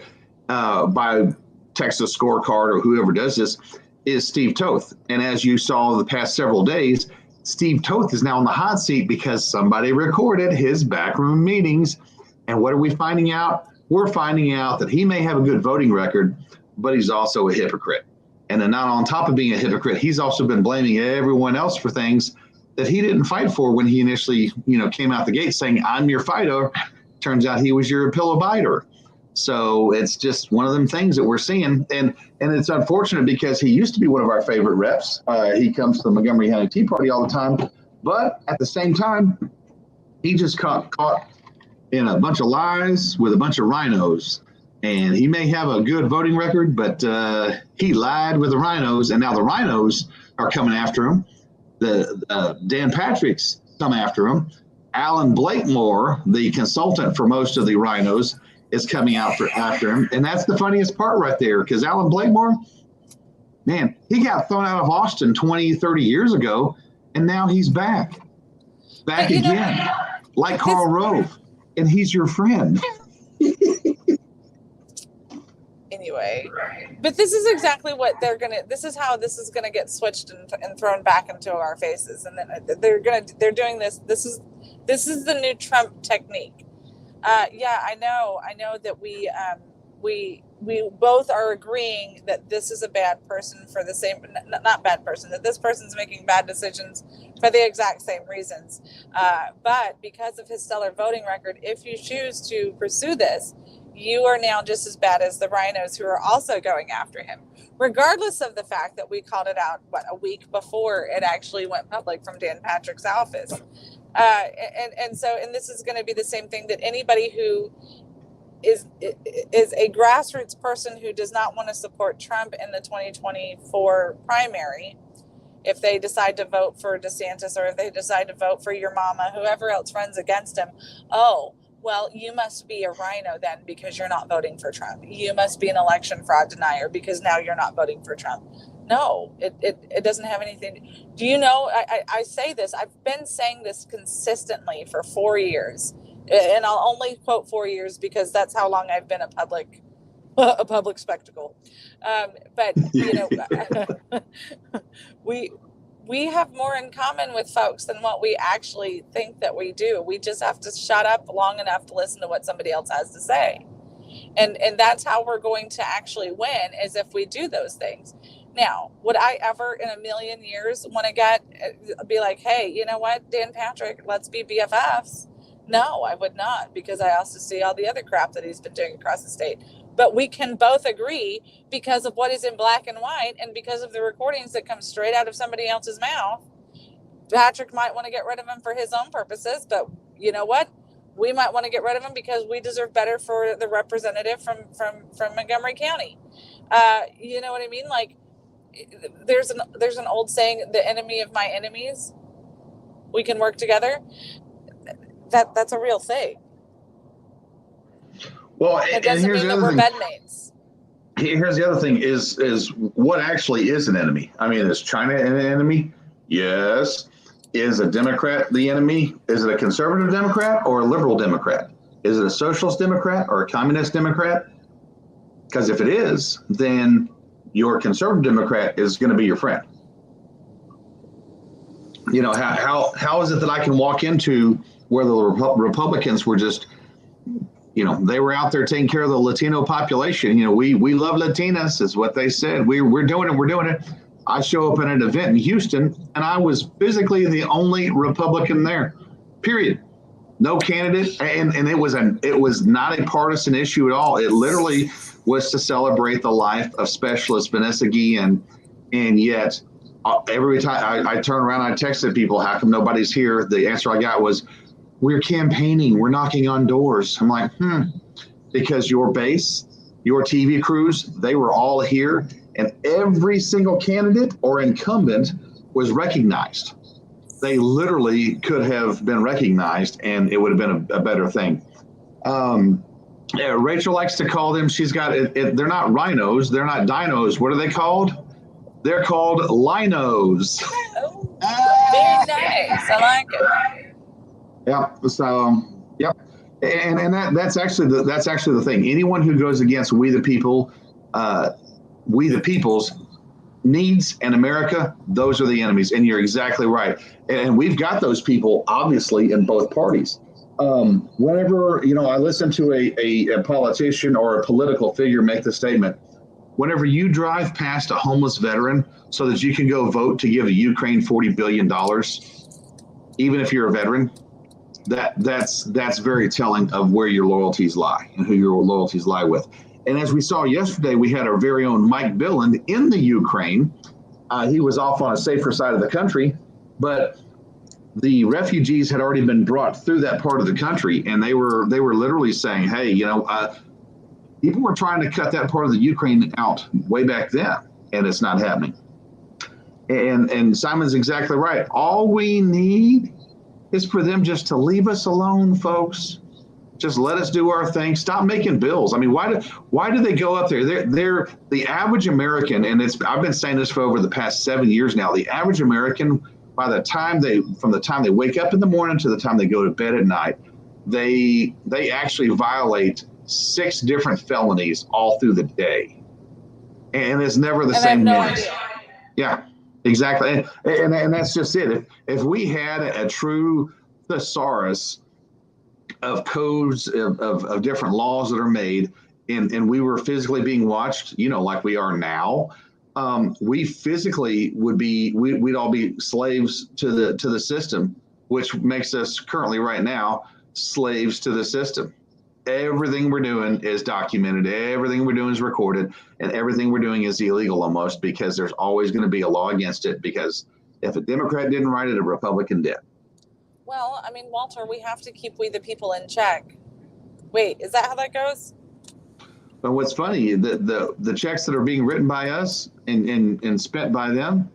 by Texas Scorecard or whoever does this, is Steve Toth. And as you saw the past several days, Steve Toth is now on the hot seat because somebody recorded his backroom meetings. And what are we finding out? We're finding out that he may have a good voting record, but he's also a hypocrite. And then not on top of being a hypocrite, he's also been blaming everyone else for things that he didn't fight for when he initially, came out the gate saying, I'm your fighter. Turns out he was your pillow biter. So it's just one of them things that we're seeing. And it's unfortunate because he used to be one of our favorite reps. He comes to the Montgomery County Tea Party all the time. But at the same time, he just caught in a bunch of lies with a bunch of RINOs. And he may have a good voting record, but he lied with the RINOs. And now the RINOs are coming after him. The Dan Patrick's come after him. Alan Blakemore, the consultant for most of the RINOs, is coming out after him. And that's the funniest part right there, because Alan Blakemore, man, he got thrown out of Austin 20, 30 years ago, and now he's back again, like Karl Rove, and he's your friend. Anyway, but this is exactly what this is how this is gonna get switched and thrown back into our faces, and then they're doing this. This is the new Trump technique. I know that we both are agreeing that this is a bad person for the same, not bad person, that this person's making bad decisions for the exact same reasons. But because of his stellar voting record, if you choose to pursue this, you are now just as bad as the RINOs who are also going after him, regardless of the fact that we called it out, a week before it actually went public from Dan Patrick's office. And this is going to be the same thing, that anybody who is a grassroots person who does not want to support Trump in the 2024 primary, if they decide to vote for DeSantis, or if they decide to vote for your mama, whoever else runs against him, well, you must be a RINO then, because you're not voting for Trump. You must be an election fraud denier because now you're not voting for Trump. No, it doesn't have anything. Do you know, I say this, I've been saying this consistently for 4 years, and I'll only quote 4 years because that's how long I've been a public spectacle. But you know, we have more in common with folks than what we actually think that we do. We just have to shut up long enough to listen to what somebody else has to say. And that's how we're going to actually win, is if we do those things. Now, would I ever in a million years want to be like, hey, you know what, Dan Patrick, let's be BFFs? No, I would not, because I also see all the other crap that he's been doing across the state. But we can both agree, because of what is in black and white and because of the recordings that come straight out of somebody else's mouth, Patrick might want to get rid of him for his own purposes. But you know what? We might want to get rid of him because we deserve better for the representative from Montgomery County. You know what I mean? Like, there's an old saying, the enemy of my enemies, we can work together. That's a real thing. Well, it doesn't mean that we're bedmates. Here's the other thing: is what actually is an enemy? I mean, is China an enemy? Yes. Is a Democrat the enemy? Is it a conservative Democrat or a liberal Democrat? Is it a socialist Democrat or a communist Democrat? Because if it is, then your conservative Democrat is going to be your friend. You know, how is it that I can walk into where the Republicans were just, you know, they were out there taking care of the Latino population. You know, we love Latinas is what they said. We're doing it. I show up at an event in Houston, and I was physically the only Republican there, period. No candidate, and it was not a partisan issue at all. It literally was to celebrate the life of Specialist Vanessa Guillen, and yet every time I turn around, I texted people, how come nobody's here? The answer I got was, we're campaigning, we're knocking on doors. I'm like, because your base, your TV crews, they were all here. And every single candidate or incumbent was recognized. They literally could have been recognized, and it would have been a better thing. Rachel likes to call them, she's got it, they're not rhinos, they're not dinos. What are they called? They're called RINOs. Oh, very nice. I like it. Yeah. So, yep. And that's actually the thing. Anyone who goes against we the people, we the people's needs in America, those are the enemies. And you're exactly right. And we've got those people, obviously, in both parties. Whenever, you know, I listen to a politician or a political figure make the statement, whenever you drive past a homeless veteran so that you can go vote to give Ukraine $40 billion, even if you're a veteran, that's very telling of where your loyalties lie and who your loyalties lie with. And as we saw yesterday, we had our very own Mike Billand in the Ukraine. He was off on a safer side of the country, but the refugees had already been brought through that part of the country, and they were literally saying, hey, you know, people were trying to cut that part of the Ukraine out way back then, and it's not happening. And Simon's exactly right. All we need is for them just to leave us alone, folks. Just let us do our thing. Stop making bills. I mean, why do they go up there? They're the average American, and I've been saying this for over the past 7 years now. The average American, from the time they wake up in the morning to the time they go to bed at night, they actually violate 6 different felonies all through the day, and it's never the same minutes. Yeah, exactly, and that's just it. If we had a true thesaurus of codes of different laws that are made, and we were physically being watched, you know, like we are now, we physically we'd all be slaves to the system, which makes us currently right now slaves to the system. Everything we're doing is documented, everything we're doing is recorded, and everything we're doing is illegal almost, because there's always going to be a law against it, because if a Democrat didn't write it, a Republican did. Well, I mean, Walter, we have to keep we the people in check. Wait, is that how that goes? But what's funny, the checks that are being written by us and spent by them,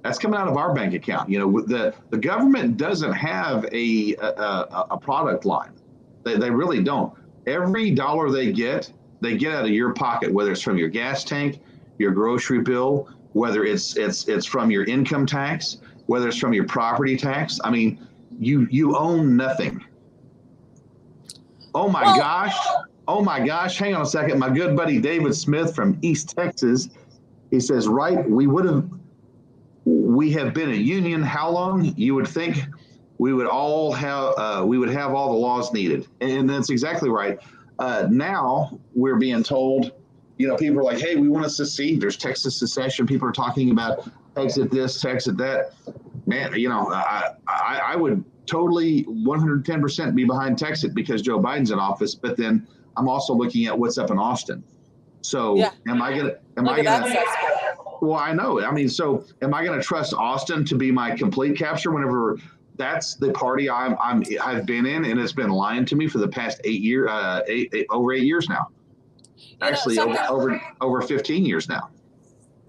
that's coming out of our bank account. You know, the government doesn't have a product line. They really don't. Every dollar they get out of your pocket, whether it's from your gas tank, your grocery bill, whether it's from your income tax, whether it's from your property tax. I mean, you own nothing. Oh my gosh. Oh my gosh. Hang on a second. My good buddy David Smith from East Texas, he says, right, we have been a union how long? You would think we would all have we would have all the laws needed. And that's exactly right. Now we're being told, people are like, hey, we want to secede. There's Texas secession. People are talking about exit this, exit that. Man, I would totally 110% be behind Texas because Joe Biden's in office. But then I'm also looking at what's up in Austin. So am I gonna? Well, I know. I mean, so am I going to trust Austin to be my complete capture whenever that's the party I've been in, and it's been lying to me for the past 8 years, over 8 years now. Actually, over 15 years now.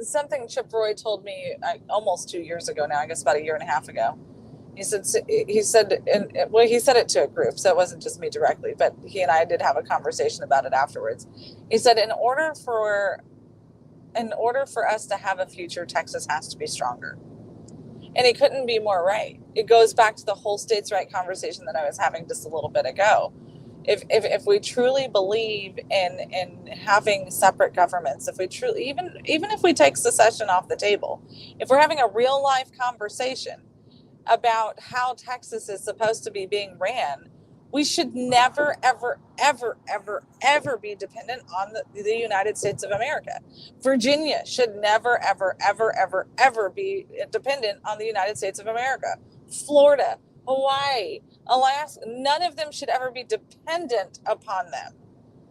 Something Chip Roy told me almost 2 years ago now, I guess about a year and a half ago. He said it to a group, so it wasn't just me directly, but he and I did have a conversation about it afterwards. He said, in order for us to have a future, Texas has to be stronger. And he couldn't be more right. It goes back to the whole states' right conversation that I was having just a little bit ago. If we truly believe in having separate governments, if we truly, even if we take secession off the table, if we're having a real life conversation about how Texas is supposed to be being ran, we should never, ever, ever, ever, ever be dependent on the United States of America. Virginia should never, ever, ever, ever, ever be dependent on the United States of America. Florida, Hawaii, Alaska, none of them should ever be dependent upon them.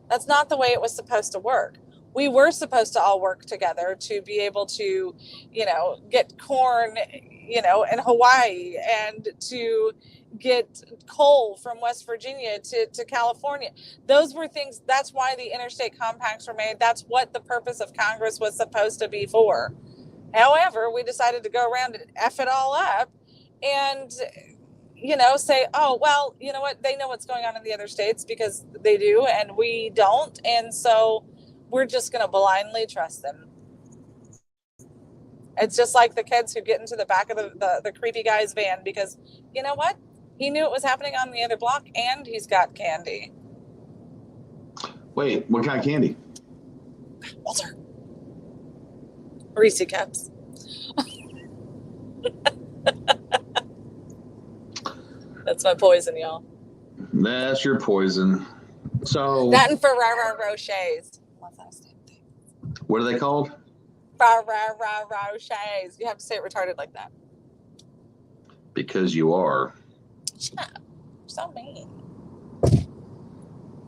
That's not the way it was supposed to work. We were supposed to all work together to be able to, get corn, in Hawaii, and to get coal from West Virginia to California. Those were things, that's why the interstate compacts were made. That's what the purpose of Congress was supposed to be for. However, we decided to go around and F it all up and, say, oh, well, you know what? They know what's going on in the other states because they do and we don't. And so we're just going to blindly trust them. It's just like the kids who get into the back of the creepy guy's van because, you know what? He knew it was happening on the other block and he's got candy. Wait, what kind of candy? Walter. Reese cups. That's my poison, y'all. That's your poison. So that and Ferrero Rochers. What are they called? Ferrero Rochers. You have to say it retarded like that. Because you are. Shut up. You're so mean.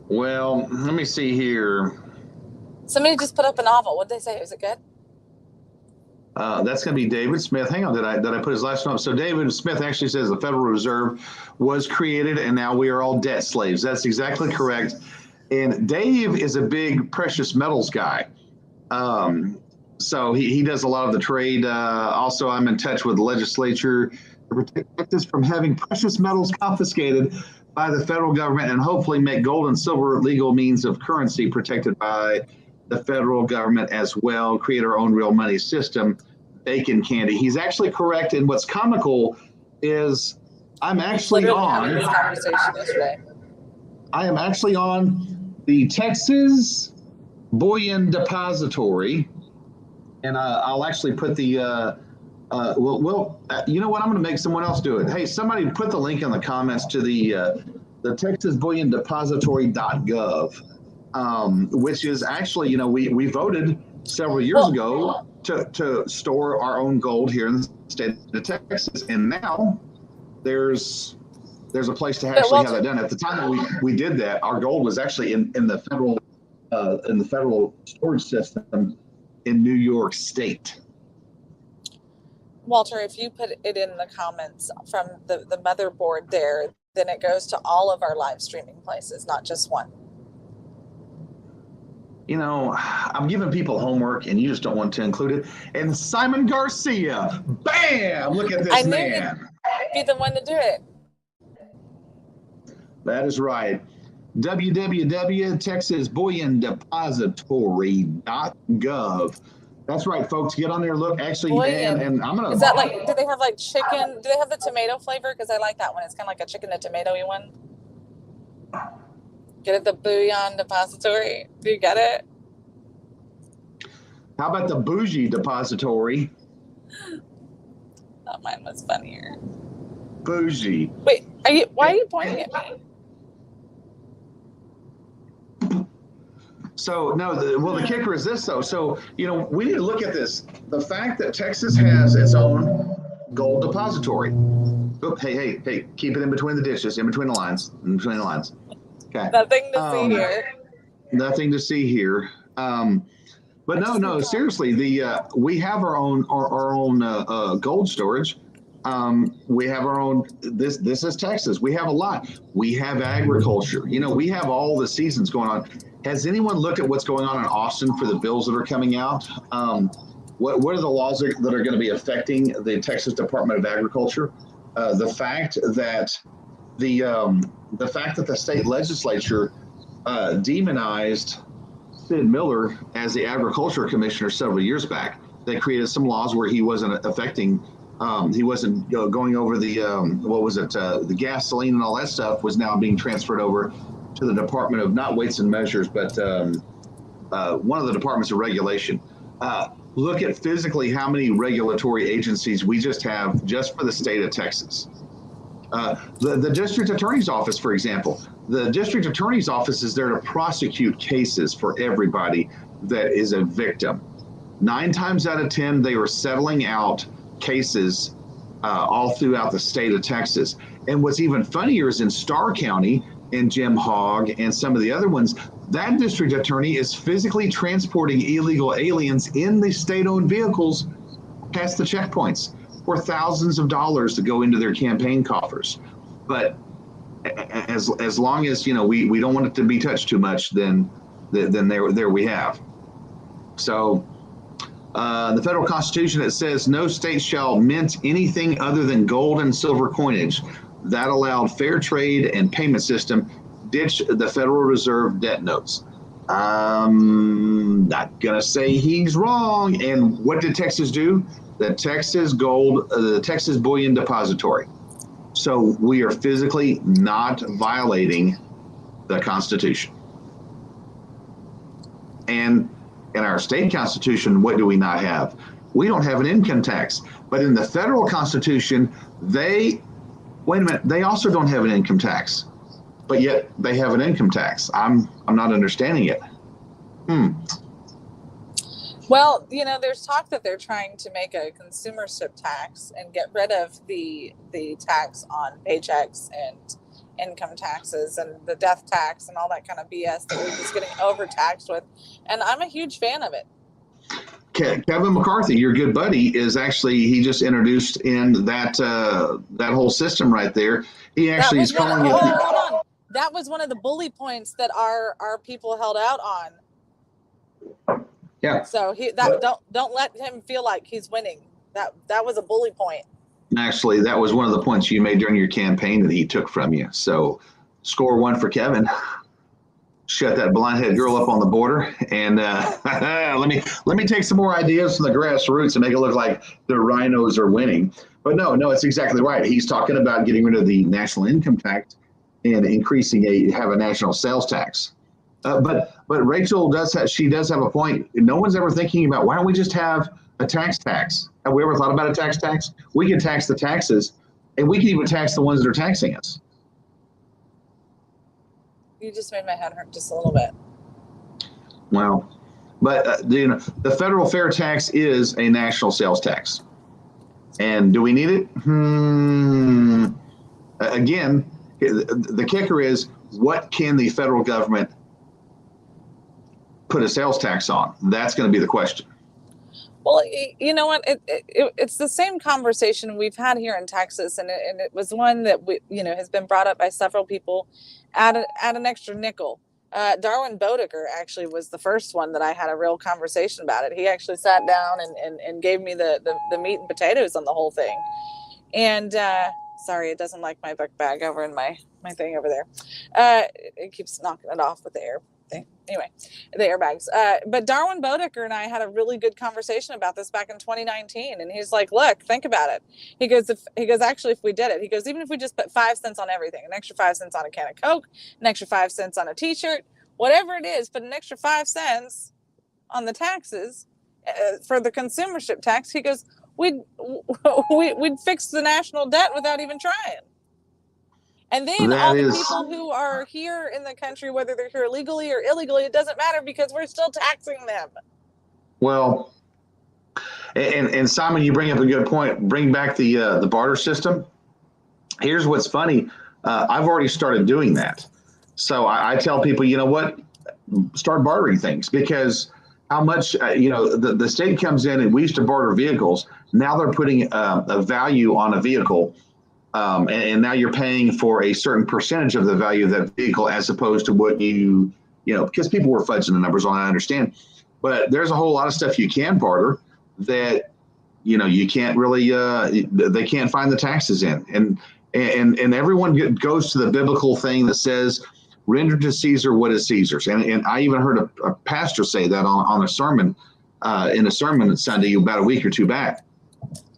Well, let me see here. Somebody just put up a novel. What'd they say? Is it good? That's going to be David Smith. Hang on, did I put his last name? So David Smith actually says the Federal Reserve was created and now we are all debt slaves. That's exactly correct. And Dave is a big precious metals guy. So he does a lot of the trade. Also, I'm in touch with the legislature to protect us from having precious metals confiscated by the federal government and hopefully make gold and silver legal means of currency protected by the federal government as well, create our own real money system, bacon candy. He's actually correct. And what's comical is I'm actually on this conversation yesterday. I am actually on the Texas Bullion Depository, and I'll actually put the you know what? I'm going to make someone else do it. Hey, somebody put the link in the comments to the Texas Bullion Depository.gov, which is actually, we voted several years ago to store our own gold here in the state of Texas, and now there's a place to actually have that done. At the time that we did that, our gold was actually in the federal storage system in New York State. Walter, if you put it in the comments from the motherboard there, then it goes to all of our live streaming places, not just one. I'm giving people homework and you just don't want to include it. And Simon Garcia, bam! Look at this man. Be the one to do it. That is right. www.texasbulliondepository.gov. That's right, folks. Get on there. Look, actually, Boy, and I'm gonna. is that like? Do they have like chicken? Do they have the tomato flavor? Because I like that one. It's kind of like a chicken and tomatoey one. Get it, the bouillon depository. Do you get it? How about the bougie depository? Thought mine was funnier. Bougie. Wait, why are you pointing at me? So no, the kicker is this though. So we need to look at this. The fact that Texas has its own gold depository. Oh, hey, keep it in between the dishes, in between the lines, Okay. Nothing to see here. Nothing to see here. But no, seriously, we have our own gold storage. We have our own. This is Texas. We have a lot. We have agriculture. We have all the seasons going on. Has anyone looked at what's going on in Austin for the bills that are coming out? What are the laws that are going to be affecting the Texas Department of Agriculture? The fact that the state legislature demonized Sid Miller as the agriculture commissioner several years back. They created some laws where he wasn't going over the gasoline and all that stuff was now being transferred over to the Department of not Weights and Measures, but one of the departments of regulation. Look at physically how many regulatory agencies we just have just for the state of Texas. The district attorney's office, for example, the district attorney's office is there to prosecute cases for everybody that is a victim. 9 times out of 10, they are settling out cases all throughout the state of Texas. And what's even funnier is in Starr County and Jim Hogg and some of the other ones, that district attorney is physically transporting illegal aliens in the state-owned vehicles past the checkpoints for thousands of dollars to go into their campaign coffers. But as long as we don't want it to be touched too much, then there we have. So the federal constitution, it says no state shall mint anything other than gold and silver coinage. That allowed fair trade and payment system. Ditch the Federal Reserve debt notes. Not gonna say he's wrong. And what did Texas do? The Texas Bullion Depository. So we are physically not violating the Constitution. And in our state constitution, what do we not have? We don't have an income tax. But in the federal constitution, they also don't have an income tax. But yet they have an income tax. I'm not understanding it. Well, there's talk that they're trying to make a consumership tax and get rid of the tax on paychecks and income taxes and the death tax and all that kind of BS that we're just getting overtaxed with. And I'm a huge fan of it. Kevin McCarthy, your good buddy, he just introduced in that whole system right there. He actually is calling it. Hold on. That was one of the bully points that our people held out on. Yeah. So don't let him feel like he's winning. That was a bully point. Actually, that was one of the points you made during your campaign that he took from you. So, score 1 for Kevin. Shut that blonde-headed girl up on the border, and let me take some more ideas from the grassroots and make it look like the RINOs are winning. But no, it's exactly right. He's talking about getting rid of the national income tax and have a national sales tax. But Rachel does have a point. No one's ever thinking about why don't we just have a tax? Have we ever thought about a tax? We can tax the taxes, and we can even tax the ones that are taxing us. You just made my head hurt just a little bit. Well, but the federal fair tax is a national sales tax, and do we need it? Again, the kicker is what can the federal government put a sales tax on? That's going to be the question. Well, you know what? It's the same conversation we've had here in Texas, and it was one that has been brought up by several people. Add an extra nickel. Darwin Bodeker actually was the first one that I had a real conversation about it. He actually sat down and gave me the meat and potatoes on the whole thing. And sorry, it doesn't like my book bag over in my thing over there. It keeps knocking it off with the air Anyway, the airbags. But Darwin Bodecker and I had a really good conversation about this back in 2019, and he's like, "Look, think about it." He goes, "Actually, if we did it, he goes, even if we just put 5 cents on everything, an extra 5 cents on a can of Coke, an extra 5 cents on a T-shirt, whatever it is, put an extra 5 cents on the taxes for the consumership tax." He goes, "We'd fix the national debt without even trying." And then all the people who are here in the country, whether they're here legally or illegally, it doesn't matter because we're still taxing them. Well, and Simon, you bring up a good point. Bring back the barter system. Here's what's funny. I've already started doing that. So I tell people, you know what, start bartering things, because how much, the state comes in, and we used to barter vehicles. Now they're putting a value on a vehicle. And now you're paying for a certain percentage of the value of that vehicle, as opposed to what because people were fudging the numbers on, I understand. But there's a whole lot of stuff you can barter that, you can't really, they can't find the taxes in. And everyone goes to the biblical thing that says, render to Caesar what is Caesar's. And I even heard a pastor say that on a sermon, in a sermon Sunday about a week or two back.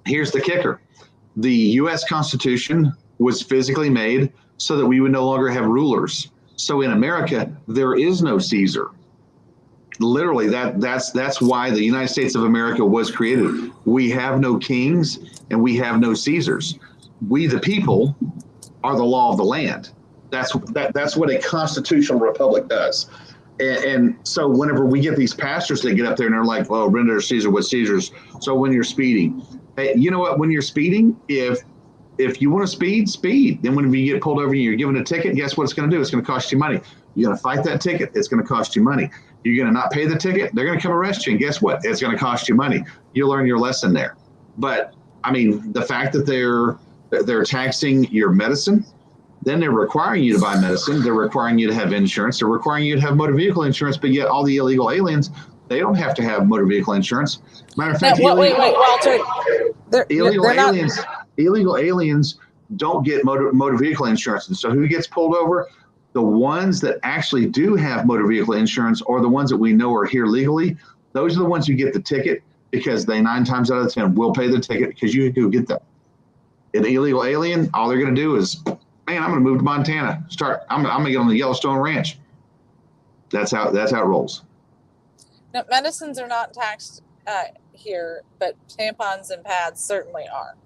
Here's the kicker. The U.S. Constitution was physically made so that we would no longer have rulers. So in America, there is no Caesar. Literally, that's why the United States of America was created. We have no kings and we have no Caesars. We, the people, are the law of the land. That's what a constitutional republic does. And so whenever we get these pastors that get up there and they're like, "Well, render to Caesar what Caesar's." So when you're speeding, hey, you know what? When you're speeding, if you want to speed. Then when you get pulled over and you're given a ticket, guess what it's going to do? It's going to cost you money. You're going to fight that ticket. It's going to cost you money. You're going to not pay the ticket. They're going to come arrest you. And guess what? It's going to cost you money. You'll learn your lesson there. But I mean, the fact that they're taxing your medicine, then they're requiring you to buy medicine. They're requiring you to have insurance. They're requiring you to have motor vehicle insurance. But yet all the illegal aliens, they don't have to have motor vehicle insurance. Matter of fact, wait, Walter. Illegal aliens don't get motor vehicle insurance. And so who gets pulled over? The ones that actually do have motor vehicle insurance, or the ones that we know are here legally. Those are the ones who get the ticket, because they 9 times out of 10 will pay the ticket because you go get them. An illegal alien, all they're going to do is, man, I'm going to move to Montana. I'm going to get on the Yellowstone Ranch. That's how it rolls. Now, medicines are not taxed here, but tampons and pads certainly are.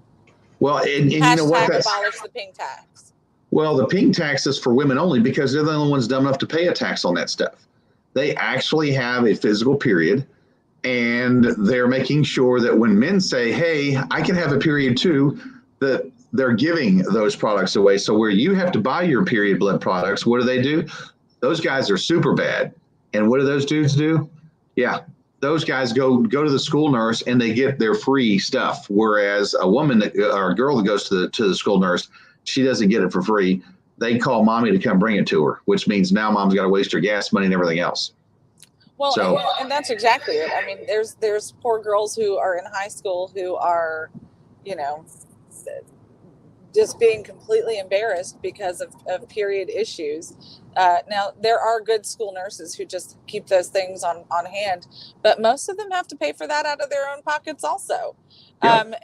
Well, and you know what? Abolish the pink tax. Well, the pink tax is for women only, because they're the only ones dumb enough to pay a tax on that stuff. They actually have a physical period, and they're making sure that when men say, "Hey, I can have a period too," that they're giving those products away. So where you have to buy your period blood products, what do? Those guys are super bad. And what do those dudes do? Yeah, those guys go to the school nurse and they get their free stuff. Whereas a woman or a girl that goes to the school nurse, she doesn't get it for free. They call mommy to come bring it to her, which means now mom's got to waste her gas money and everything else. Well, and that's exactly it. I mean, there's poor girls who are in high school who are, just being completely embarrassed because of period issues. Now, there are good school nurses who just keep those things on hand, but most of them have to pay for that out of their own pockets also. Yep.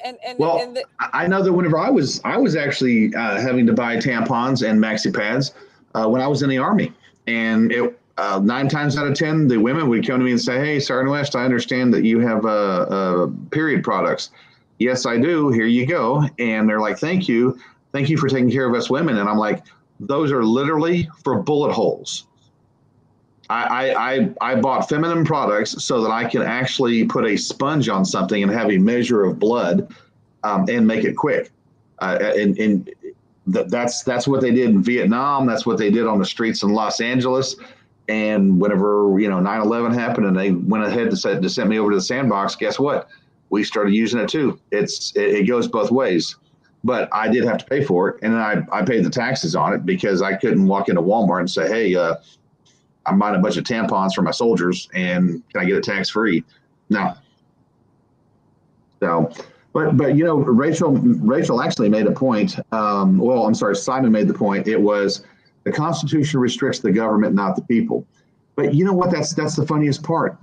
I know that whenever I was actually having to buy tampons and maxi pads when I was in the Army, and 9 times out of 10, the women would come to me and say, "Hey, Sergeant West, I understand that you have period products." "Yes, I do. Here you go." And they're like, Thank you for taking care of us women." And I'm like, those are literally for bullet holes. I bought feminine products so that I can actually put a sponge on something and have a measure of blood and make it quick. And that's what they did in Vietnam. That's what they did on the streets in Los Angeles. And whenever 9/11 happened and they went ahead to send me over to the sandbox, guess what? We started using it too. It goes both ways, but I did have to pay for it, and then I paid the taxes on it because I couldn't walk into Walmart and say, "Hey, I'm buying a bunch of tampons for my soldiers, and can I get it tax free?" No. So, but Rachel actually made a point. Simon made the point. It was the Constitution restricts the government, not the people. But you know what? That's the funniest part.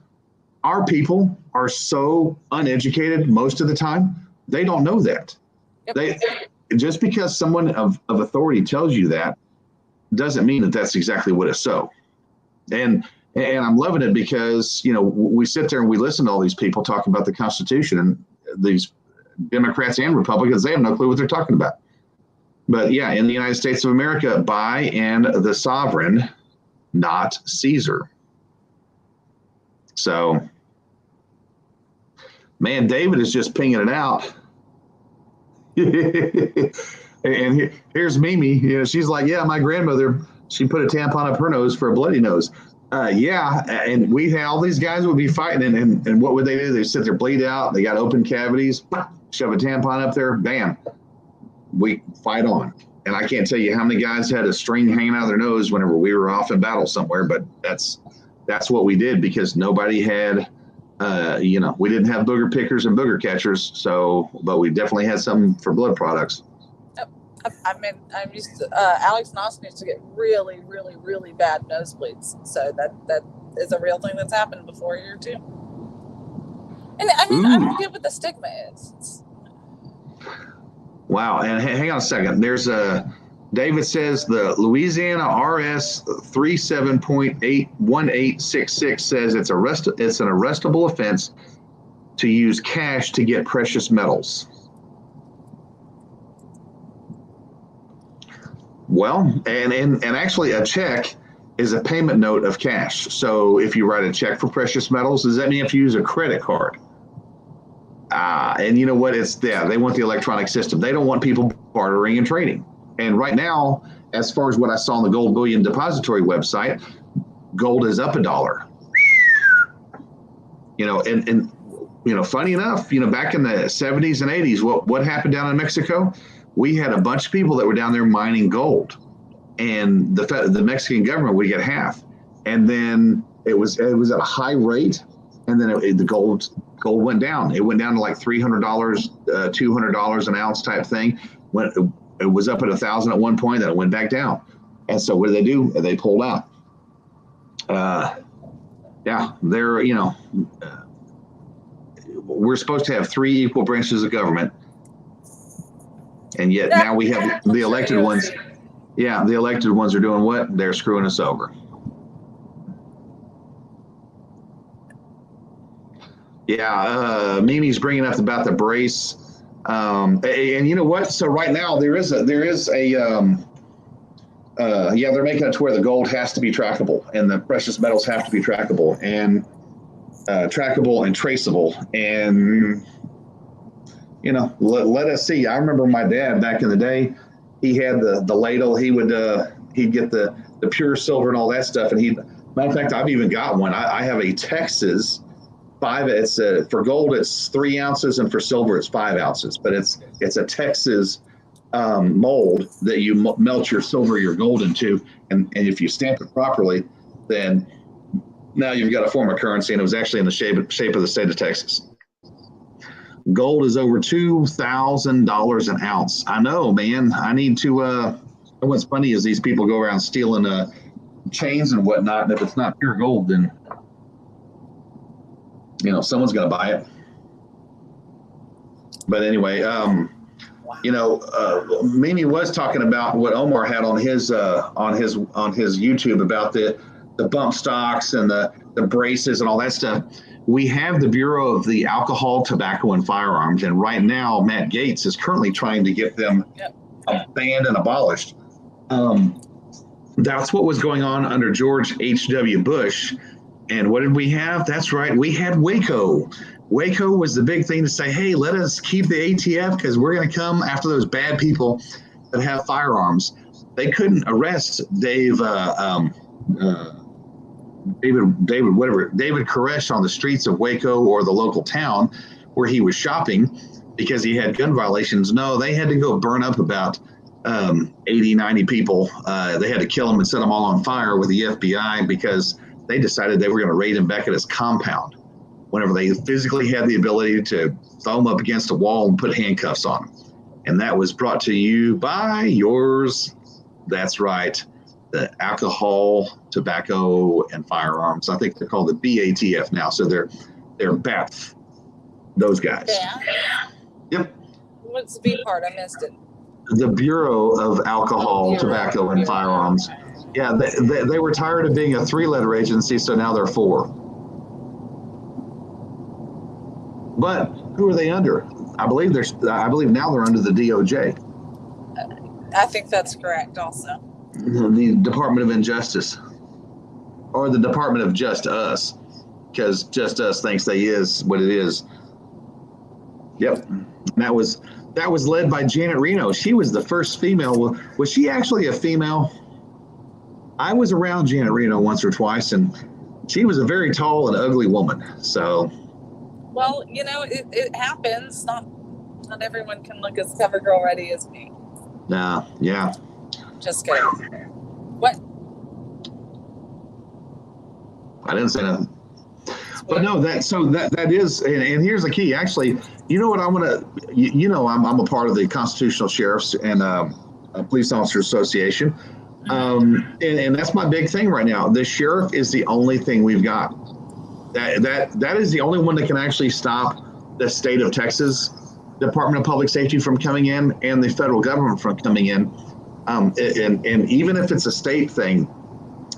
Our people are so uneducated most of the time. They don't know that. Yep. They just because someone of authority tells you that doesn't mean that that's exactly what it's so. And I'm loving it because, you know, we sit there and we listen to all these people talking about the Constitution, and these Democrats and Republicans, they have no clue what they're talking about. But yeah, in the United States of America, by and the sovereign, not Caesar. So, man, David is just pinging it out. And here's Mimi. You know, she's like, yeah, my grandmother, she put a tampon up her nose for a bloody nose. Yeah, and we had all these guys would be fighting, and what would they do? They sit there, bleed out. They got open cavities. Shove a tampon up there. Bam. We fight on. And I can't tell you how many guys had a string hanging out of their nose whenever we were off in battle somewhere, but that's what we did because nobody had, you know, we didn't have booger pickers and booger catchers. So, but we definitely had something for blood products. I mean, I'm used to, Alex Noss used to get really, really, really bad nosebleeds. So that is a real thing that's happened before here too. And I mean, I don't get what the stigma is. Wow. And hang on a second. There's David says the Louisiana RS 37.81866 says it's an arrestable offense to use cash to get precious metals. Well, and actually a check is a payment note of cash. So if you write a check for precious metals, does that mean you have to use a credit card? And you know what? They want the electronic system. They don't want people bartering and trading. And right now, as far as what I saw on the Gold Bullion Depository website, gold is up $1. You know, and you know, funny enough, you know, back in the 70s and 80s, what happened down in Mexico? We had a bunch of people that were down there mining gold, and the Mexican government would get half, and then it was at a high rate, and then the gold went down. It went down to like $300, $200 an ounce type thing. When it was up at 1,000 at one point, then it went back down. And so what did they do? They pulled out. Yeah, they're, you know, we're supposed to have 3 equal branches of government. And yet now we have the elected ones. Yeah, the elected ones are doing what? They're screwing us over. Yeah, Mimi's bringing up about the brace, and you know what? So right now there is a yeah, they're making it to where the gold has to be trackable and the precious metals have to be trackable and traceable. And you know, let us see. I remember my dad back in the day. He had the ladle. He'd get the pure silver and all that stuff. And matter of fact, I've even got one. I have a Texas 5. It's for gold it's 3 ounces, and for silver it's 5 ounces. But it's a Texas mold that you melt your silver, your gold into, and if you stamp it properly, then now you've got a form of currency. And it was actually in the shape of the state of Texas. Gold is over $2,000 an ounce. I know, man. I need to. What's funny is these people go around stealing chains and whatnot. And if it's not pure gold, then you know someone's going to buy it. But anyway, you know, Mimi was talking about what Omar had on his YouTube about the bump stocks and the braces and all that stuff. We have the Bureau of the Alcohol, Tobacco, and Firearms, and right now Matt Gaetz is currently trying to get them banned and abolished. That's what was going on under George H.W. Bush. And what did we have? That's right, we had Waco. Waco was the big thing to say, hey, let us keep the ATF because we're going to come after those bad people that have firearms. They couldn't arrest David Koresh on the streets of Waco or the local town where he was shopping because he had gun violations. No, they had to go burn up about 80, 90 people. They had to kill him and set them all on fire with the FBI because they decided they were going to raid him back at his compound whenever they physically had the ability to throw him up against a wall and put handcuffs on him. And that was brought to you by yours. That's right. the alcohol, tobacco, and firearms. I think they're called the BATF now. So they're BATF, those guys. Yeah. Yep. What's the B part? I missed it. The Bureau of Alcohol, Tobacco, and Firearms. Yeah, they were tired of being a 3-letter agency, so now they're 4. But who are they under? I believe now they're under the DOJ. I think that's correct also. The Department of Injustice. Or the Department of Just Us, because Just Us thinks they is what it is. Yep. And that was led by Janet Reno. She was the first female. Was she actually a female? I was around Janet Reno once or twice, and she was a very tall and ugly woman. So, well, it happens. Not everyone can look as cover girl ready as me. nah, yeah. Just kidding. What? I didn't say nothing. But no, that is, and here's the key. Actually, you know what I'm gonna, I'm a part of the Constitutional Sheriffs and Police Officers Association, and that's my big thing right now. The sheriff is the only thing we've got. That is the only one that can actually stop the state of Texas Department of Public Safety from coming in and the federal government from coming in. And even if it's a state thing,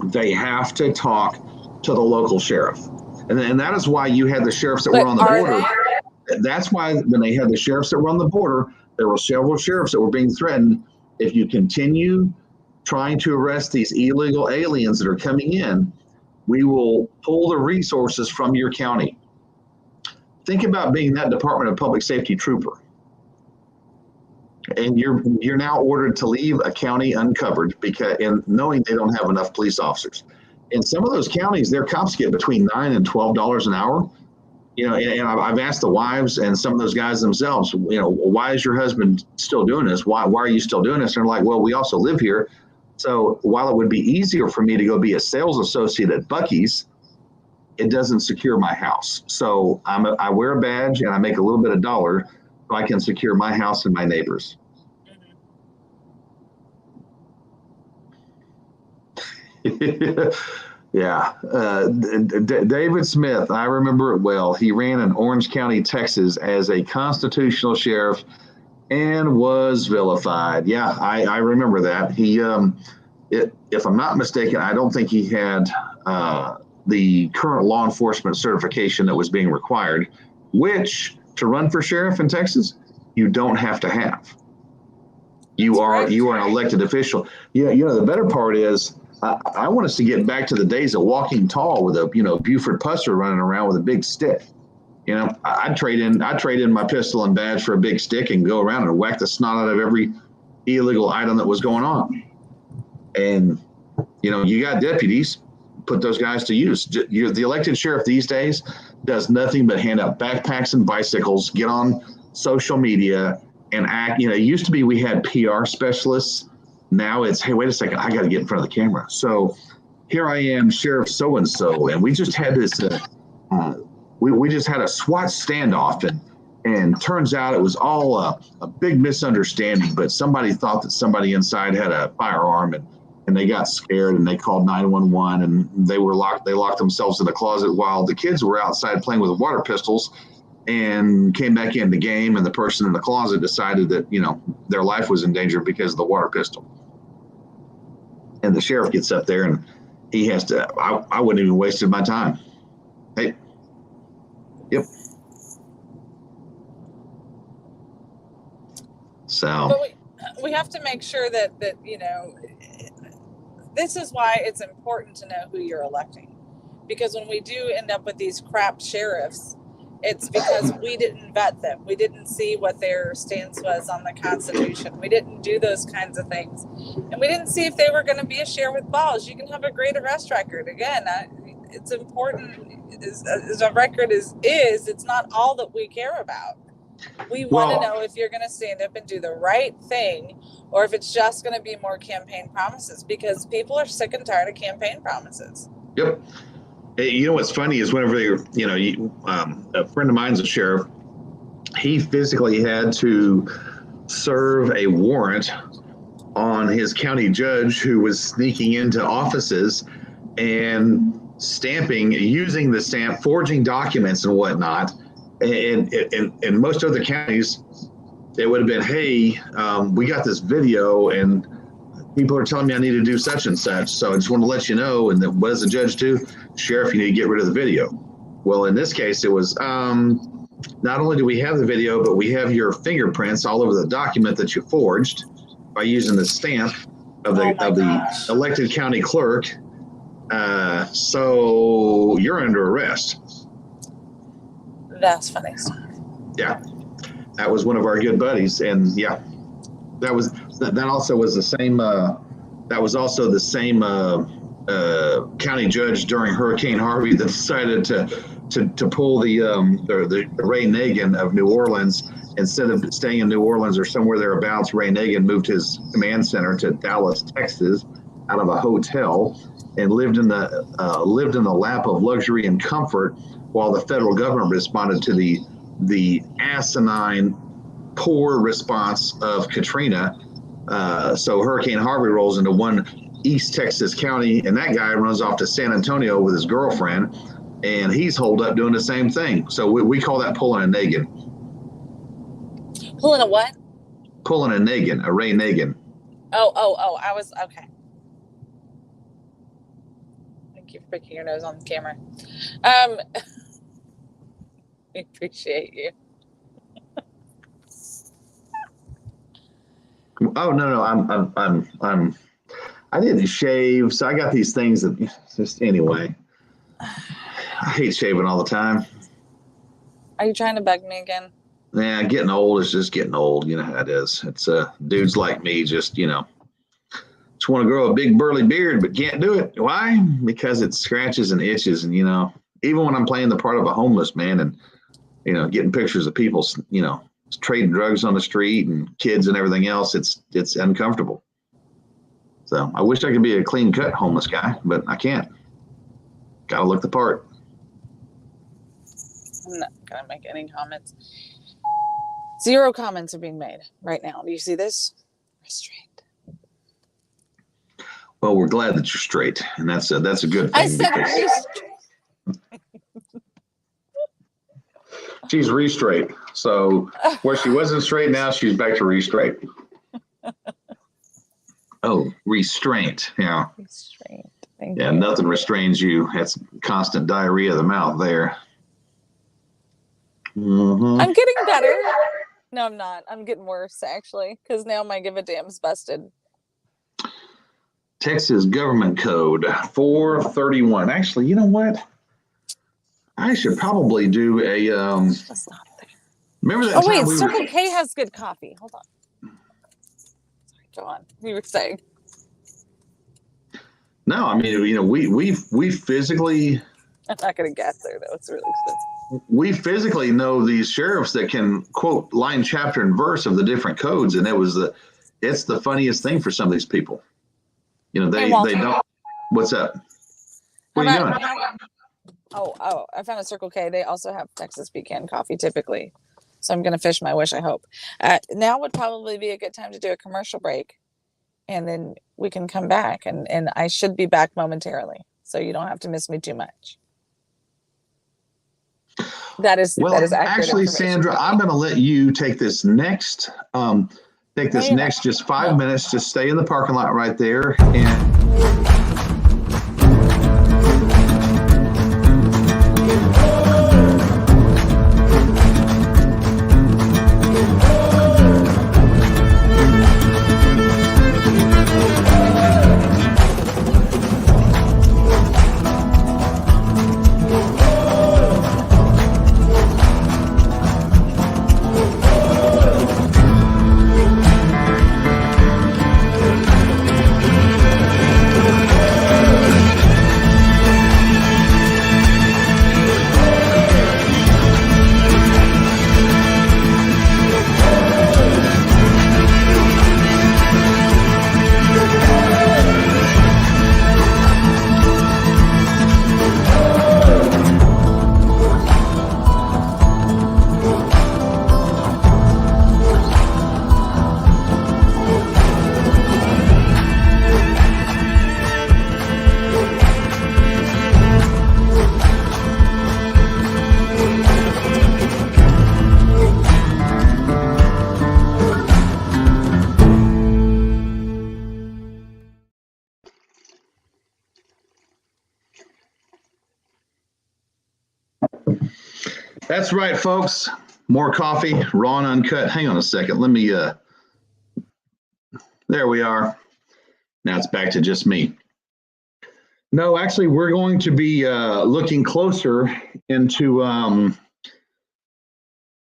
they have to talk to the local sheriff. And that is why you had the sheriffs that were on the border. That's why when they had the sheriffs that were on the border, there were several sheriffs that were being threatened. If you continue trying to arrest these illegal aliens that are coming in, we will pull the resources from your county. Think about being that Department of Public Safety trooper. And you're now ordered to leave a county uncovered and knowing they don't have enough police officers. In some of those counties, their cops get between $9 and $12 an hour. And I've asked the wives and some of those guys themselves, why is your husband still doing this? Why are you still doing this? And they're like, well, we also live here. So while it would be easier for me to go be a sales associate at Buc-ee's, it doesn't secure my house. So I wear a badge and I make a little bit of dollar so I can secure my house and my neighbors. Yeah. David Smith, I remember it well. He ran in Orange County, Texas as a constitutional sheriff and was vilified. Yeah, I remember that. He, if I'm not mistaken, I don't think he had the current law enforcement certification that was being required, which to run for sheriff in Texas, you don't have to have. You are an elected official. Yeah, the better part is I want us to get back to the days of walking tall with a Buford Pusser running around with a big stick. I'd trade in my pistol and badge for a big stick and go around and whack the snot out of every illegal item that was going on. And you got deputies, put those guys to use. The elected sheriff these days does nothing but hand out backpacks and bicycles, get on social media and act. It used to be we had PR specialists. Now it's, hey, wait a second, I got to get in front of the camera. So here I am, Sheriff so-and-so, and we just had this, we just had a SWAT standoff, and turns out it was all a big misunderstanding, but somebody thought that somebody inside had a firearm, and they got scared, and they called 911, and they locked themselves in the closet while the kids were outside playing with water pistols, and came back in the game, and the person in the closet decided that, their life was in danger because of the water pistol. And the sheriff gets up there and he has to, I wouldn't even wasted my time. Hey, yep. So. But we have to make sure that this is why it's important to know who you're electing. Because when we do end up with these crap sheriffs, it's because we didn't vet them. We didn't see what their stance was on the Constitution. We didn't do those kinds of things. And we didn't see if they were going to be a sheriff with balls. You can have a great arrest record. Again, it's important as a record is, it's not all that we care about. We want to know if you're going to stand up and do the right thing or if it's just going to be more campaign promises, because people are sick and tired of campaign promises. Yep. What's funny is whenever a friend of mine's a sheriff, he physically had to serve a warrant on his county judge who was sneaking into offices and stamping, using the stamp, forging documents and whatnot. And in most other counties, it would have been, hey, we got this video and people are telling me I need to do such and such. So I just want to let you know. And then what does the judge do? Sheriff, you need to get rid of the video. Well, in this case, it was not only do we have the video, but we have your fingerprints all over the document that you forged by using the stamp of the elected county clerk. So you're under arrest. That's funny. Yeah, that was one of our good buddies, and yeah, that also was the same. That was also the same county judge during Hurricane Harvey that decided to pull the Ray Nagin of New Orleans. Instead of staying in New Orleans or somewhere thereabouts, Ray Nagin moved his command center to Dallas, Texas, out of a hotel, and lived in the lap of luxury and comfort, while the federal government responded to the asinine, poor response of Katrina. So Hurricane Harvey rolls into one East Texas county, and that guy runs off to San Antonio with his girlfriend, and he's holed up doing the same thing. So we call that pulling a Nagin. Pulling a what? Pulling a Nagin, a Ray Nagin. Oh, I was, okay. Thank you for picking your nose on the camera. We appreciate you. Oh, no, I didn't shave, so I got these things that just, anyway. I hate shaving all the time. Are you trying to bug me again? Yeah, getting old is just getting old. You know how it is. It's dudes like me just want to grow a big burly beard, but can't do it. Why? Because it scratches and itches. And, even when I'm playing the part of a homeless man and, getting pictures of people, trading drugs on the street and kids and everything else, it's uncomfortable. So I wish I could be a clean cut homeless guy, but I can't. Got to look the part. I'm not going to make any comments. 0 comments are being made right now. Do you see this? Restraint. Well, we're glad that you're straight, and that's a good thing. I said restraint. She's re-straight. So where she wasn't straight, now she's back to re-straight. Oh, restraint. Yeah. Restraint. Thank you. Yeah, nothing restrains you. That's constant diarrhea of the mouth there. Mm-hmm. I'm getting better. No, I'm not. I'm getting worse, actually, because now my give a damn's busted. Texas Government Code 431. Actually, you know what? I should probably do a. That's not there. Remember that? Oh time wait, we Circle K has good coffee. Hold on. Sorry, go on. You were saying. No, I mean, we physically. I'm not gonna guess there though. It's really expensive. We physically know these sheriffs that can quote line, chapter, and verse of the different codes, and it's the funniest thing for some of these people. They don't. What's up? What are you doing? Oh, I found a Circle K. They also have Texas pecan coffee typically. So I'm going to fish my wish, I hope. Now would probably be a good time to do a commercial break. And then we can come back. And I should be back momentarily. So you don't have to miss me too much. That is accurate actually, Sandra, I'm going to let you take this next just 5 minutes. Just stay in the parking lot right there. And That's right, folks. More coffee, raw and uncut. Hang on a second. Let me, there we are. Now it's back to just me. No, actually, we're going to be looking closer into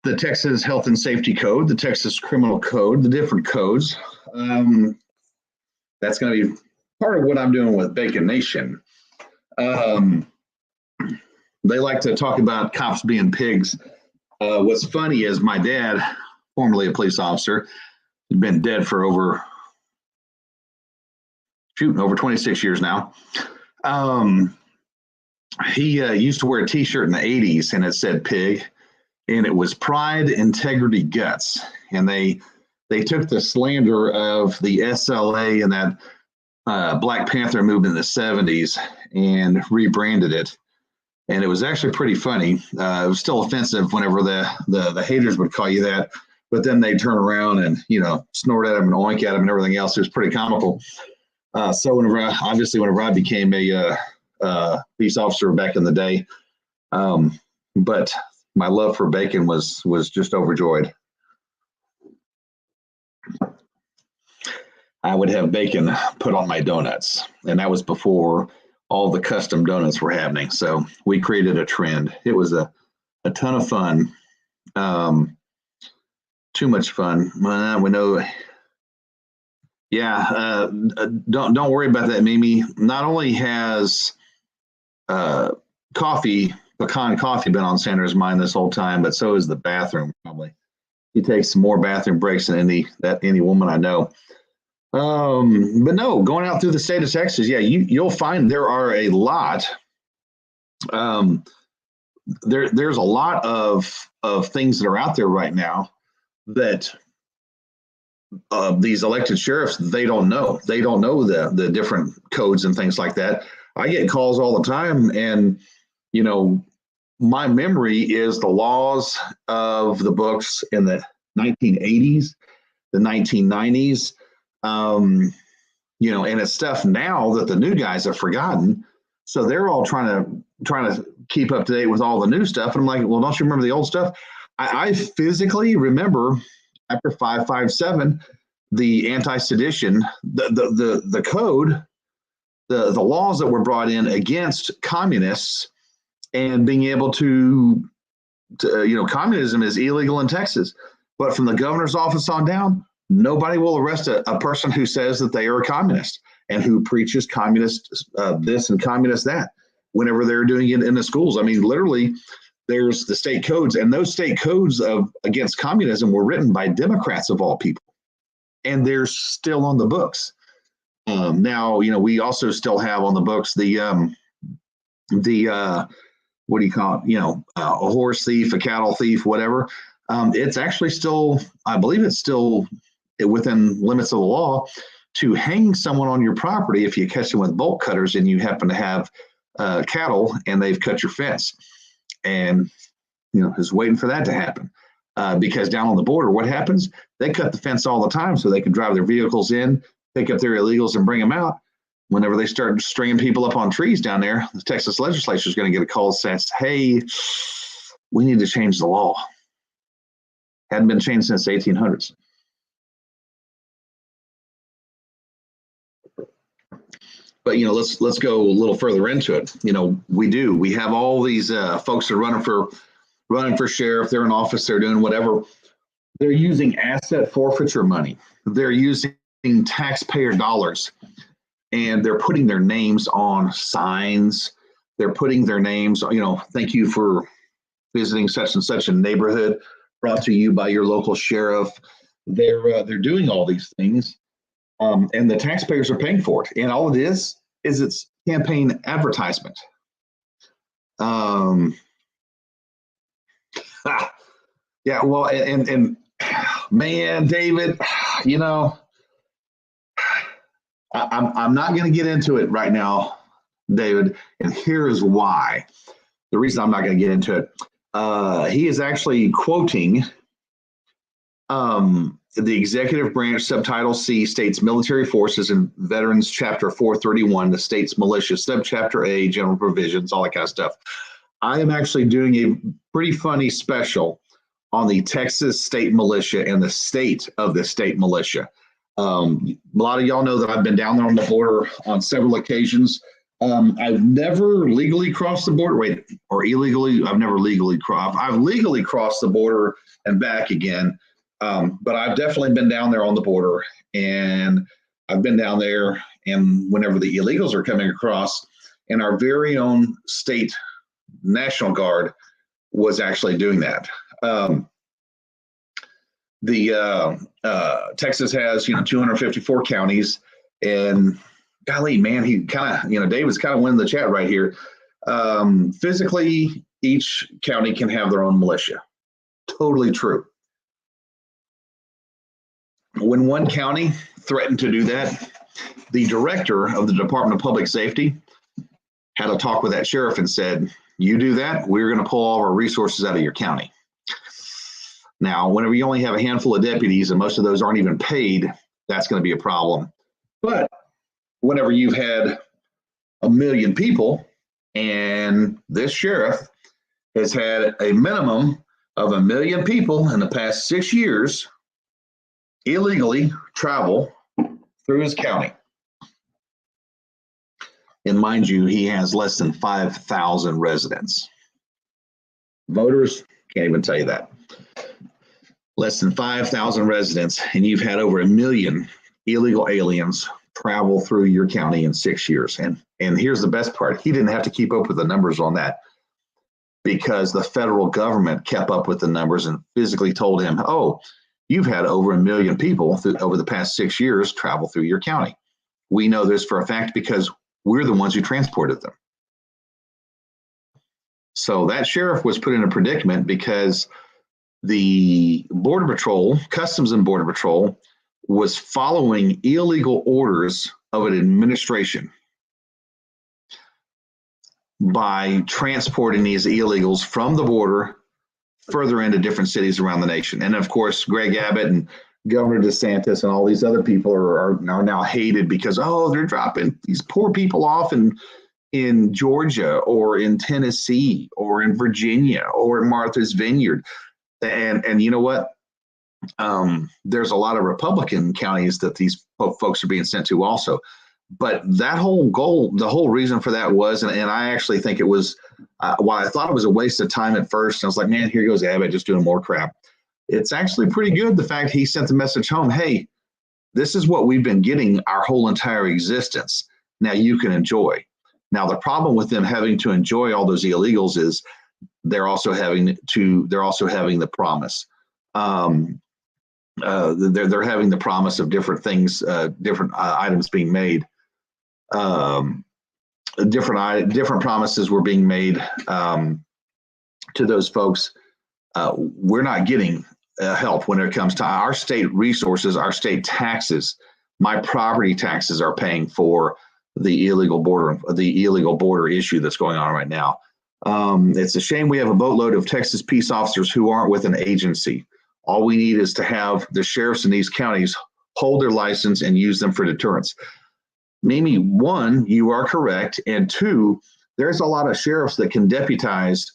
the Texas Health and Safety Code, the Texas Criminal Code, the different codes. That's going to be part of what I'm doing with Bacon Nation. They like to talk about cops being pigs. What's funny is my dad, formerly a police officer, had been dead for over 26 years now. He used to wear a T-shirt in the 80s, and it said pig, and it was pride, integrity, guts. And they took the slander of the SLA and that Black Panther movement in the 70s and rebranded it. And it was actually pretty funny. It was still offensive whenever the haters would call you that, but then they turn around and, snort at him and oink at him and everything else. It was pretty comical. So whenever I became a police officer back in the day, but my love for bacon was just overjoyed. I would have bacon put on my donuts, and that was before all the custom donuts were happening. So we created a trend. It was a ton of fun. Too much fun. We know. Yeah. Don't worry about that, Mimi. Not only has pecan coffee been on Sandra's mind this whole time, but so is the bathroom. Probably he takes some more bathroom breaks than any woman I know. But no, going out through the state of Texas, yeah, you'll find there are a lot. There's a lot of things that are out there right now that these elected sheriffs, they don't know. They don't know the different codes and things like that. I get calls all the time, and my memory is the laws of the books in the 1980s, the 1990s. And it's stuff now that the new guys have forgotten. So they're all trying to keep up to date with all the new stuff. And I'm like, well, don't you remember the old stuff? I physically remember after 557, the anti-sedition, the code, the laws that were brought in against communists and being able to communism is illegal in Texas. But from the governor's office on down, nobody will arrest a person who says that they are a communist and who preaches communist this and communist that whenever they're doing it in the schools. I mean, literally, there's the state codes, and those state codes against communism were written by Democrats of all people, and they're still on the books. Now, we also still have on the books the what do you call it? A horse thief, a cattle thief, whatever. It's actually still, I believe it's still within limits of the law to hang someone on your property if you catch them with bolt cutters and you happen to have cattle and they've cut your fence. And, is waiting for that to happen because down on the border, what happens? They cut the fence all the time so they can drive their vehicles in, pick up their illegals and bring them out. Whenever they start stringing people up on trees down there, the Texas legislature is going to get a call that says, hey, we need to change the law. Hadn't been changed since the 1800s. But let's go a little further into it. We have all these folks that are running for sheriff. They're in office. They're doing whatever. They're using asset forfeiture money. They're using taxpayer dollars, and they're putting their names on signs. They're putting their names. Thank you for visiting such and such a neighborhood. Brought to you by your local sheriff. They're doing all these things. And the taxpayers are paying for it. And all it is it's campaign advertisement. Yeah, well, and man, David, I'm not going to get into it right now, David, and here is why. The reason I'm not going to get into it, he is actually quoting the executive branch, subtitle C, states military forces and veterans, chapter 431, the state's militia, subchapter A, general provisions, all that kind of stuff. I am actually doing a pretty funny special on the Texas State Militia and the state of the state militia. A lot of y'all know that I've been down there on the border on several occasions. I've never legally crossed the border. Or illegally? I've never legally crossed. I've legally crossed the border and back again. But I've definitely been down there on the border, and I've been down there, and whenever the illegals are coming across, and our very own state National Guard was actually doing that. Texas has 254 counties, and golly, man, he kind of David's kind of winning the chat right here. Physically, each county can have their own militia. Totally true. When one county threatened to do that, the director of the Department of Public Safety had a talk with that sheriff and said, "You do that, we're going to pull all of our resources out of your county." Now, whenever you only have a handful of deputies and most of those aren't even paid, that's going to be a problem. But whenever you've had 1 million people, and this sheriff has had a minimum of 1 million people in the past 6 years illegally travel through his county. And mind you, he has less than 5,000 residents. Voters can't even tell you that. Less than 5,000 residents, and you've had over 1 million illegal aliens travel through your county in 6 years. And here's the best part. He didn't have to keep up with the numbers on that, because the federal government kept up with the numbers and physically told him, "Oh, you've had over 1 million people over the past 6 years travel through your county. We know this for a fact because we're the ones who transported them." So that sheriff was put in a predicament because the Border Patrol, Customs and Border Patrol, was following illegal orders of an administration by transporting these illegals from the border further into different cities around the nation. And of course, Greg Abbott and Governor DeSantis and all these other people are now hated because, oh, they're dropping these poor people off in Georgia or in Tennessee or in Virginia or in Martha's Vineyard. And you know what? There's a lot of Republican counties that these folks are being sent to also. But that whole goal, the whole reason for that was, and I actually think it was, while I thought it was a waste of time at first, I was like, man, here goes Abbott just doing more crap. It's actually pretty good, the fact he sent the message home, hey, this is what we've been getting our whole entire existence. Now you can enjoy. Now the problem with them having to enjoy all those illegals is they're also having the promise. They're having the promise of different things, different items being made. Different promises were being made to those folks. We're not getting help when it comes to our state resources, our state taxes. My property taxes are paying for the illegal border issue that's going on right now. It's a shame we have a boatload of Texas peace officers who aren't with an agency. All we need is to have the sheriffs in these counties hold their license and use them for deterrence. Mimi, one, you are correct. And two, there's a lot of sheriffs that can deputize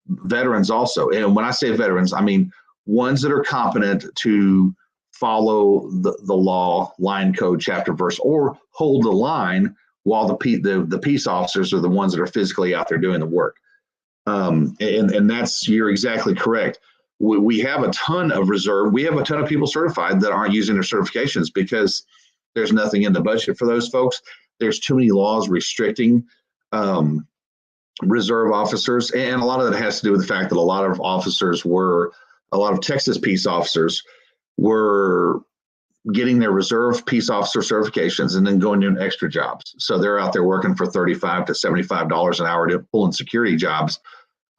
veterans also. And when I say veterans, I mean ones that are competent to follow the law, line, code, chapter, verse, or hold the line while the peace officers are the ones that are physically out there doing the work. And that's, you're exactly correct. We have a ton of reserve. We have a ton of people certified that aren't using their certifications because there's nothing in the budget for those folks. There's too many laws restricting reserve officers. And a lot of that has to do with the fact that a lot of Texas peace officers were getting their reserve peace officer certifications and then going doing extra jobs. So they're out there working for $35 to $75 an hour to pulling security jobs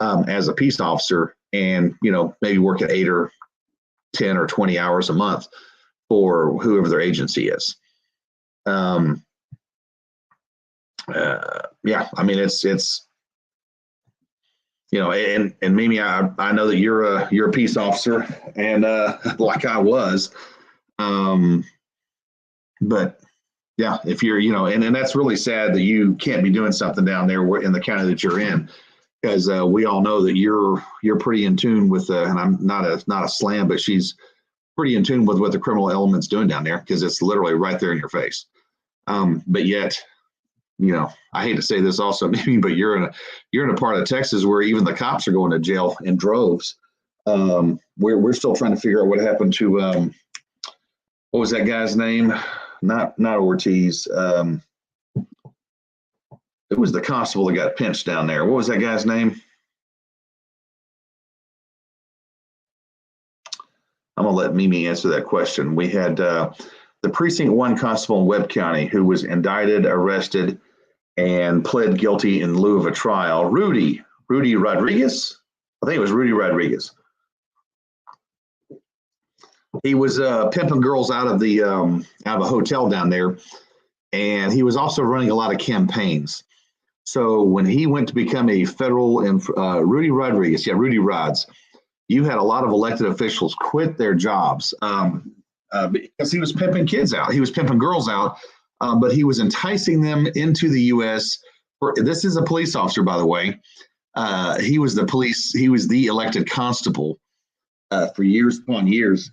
as a peace officer, and maybe work at 8 or 10 or 20 hours a month for whoever their agency is. Yeah, I mean it's and Mimi, I know that you're a peace officer, and like I was, but yeah, if you're and that's really sad that you can't be doing something down there in the county that you're in. because we all know that you're pretty in tune with, and I'm not a slam, but she's pretty in tune with what the criminal element's doing down there because it's literally right there in your face. But yet, I hate to say this also, maybe, but you're in a part of Texas where even the cops are going to jail in droves. We're still trying to figure out what happened to what was that guy's name? Not Ortiz. It was the constable that got pinched down there. What was that guy's name? I'm gonna let Mimi answer that question. We had the precinct 1 constable in Webb County who was indicted, arrested, and pled guilty in lieu of a trial. Rudy Rodriguez. I think it was Rudy Rodriguez. He was pimping girls out of a hotel down there, and he was also running a lot of campaigns. So when he went to become a federal, Rudy Rodriguez, Rudy Rods, you had a lot of elected officials quit their jobs because he was pimping kids out. He was pimping girls out, but he was enticing them into the U.S. This is a police officer, by the way. He was the elected constable for years upon years.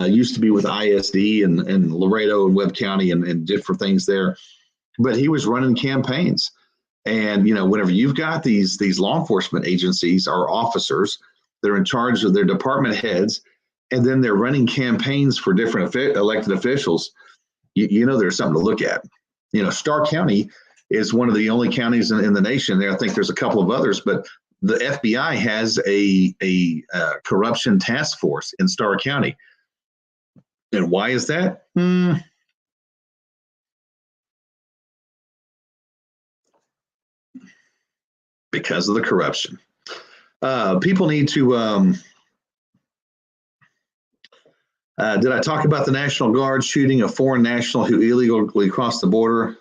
Used to be with ISD and Laredo and Webb County and different things there. But he was running campaigns. And, whenever you've got these law enforcement agencies or officers, they're in charge of their department heads, and then they're running campaigns for different elected officials, there's something to look at. Starr County is one of the only counties in the nation. I think there's a couple of others, but the FBI has a corruption task force in Starr County. And why is that? Because of the corruption. People need to, did I talk about the National Guard shooting a foreign national who illegally crossed the border?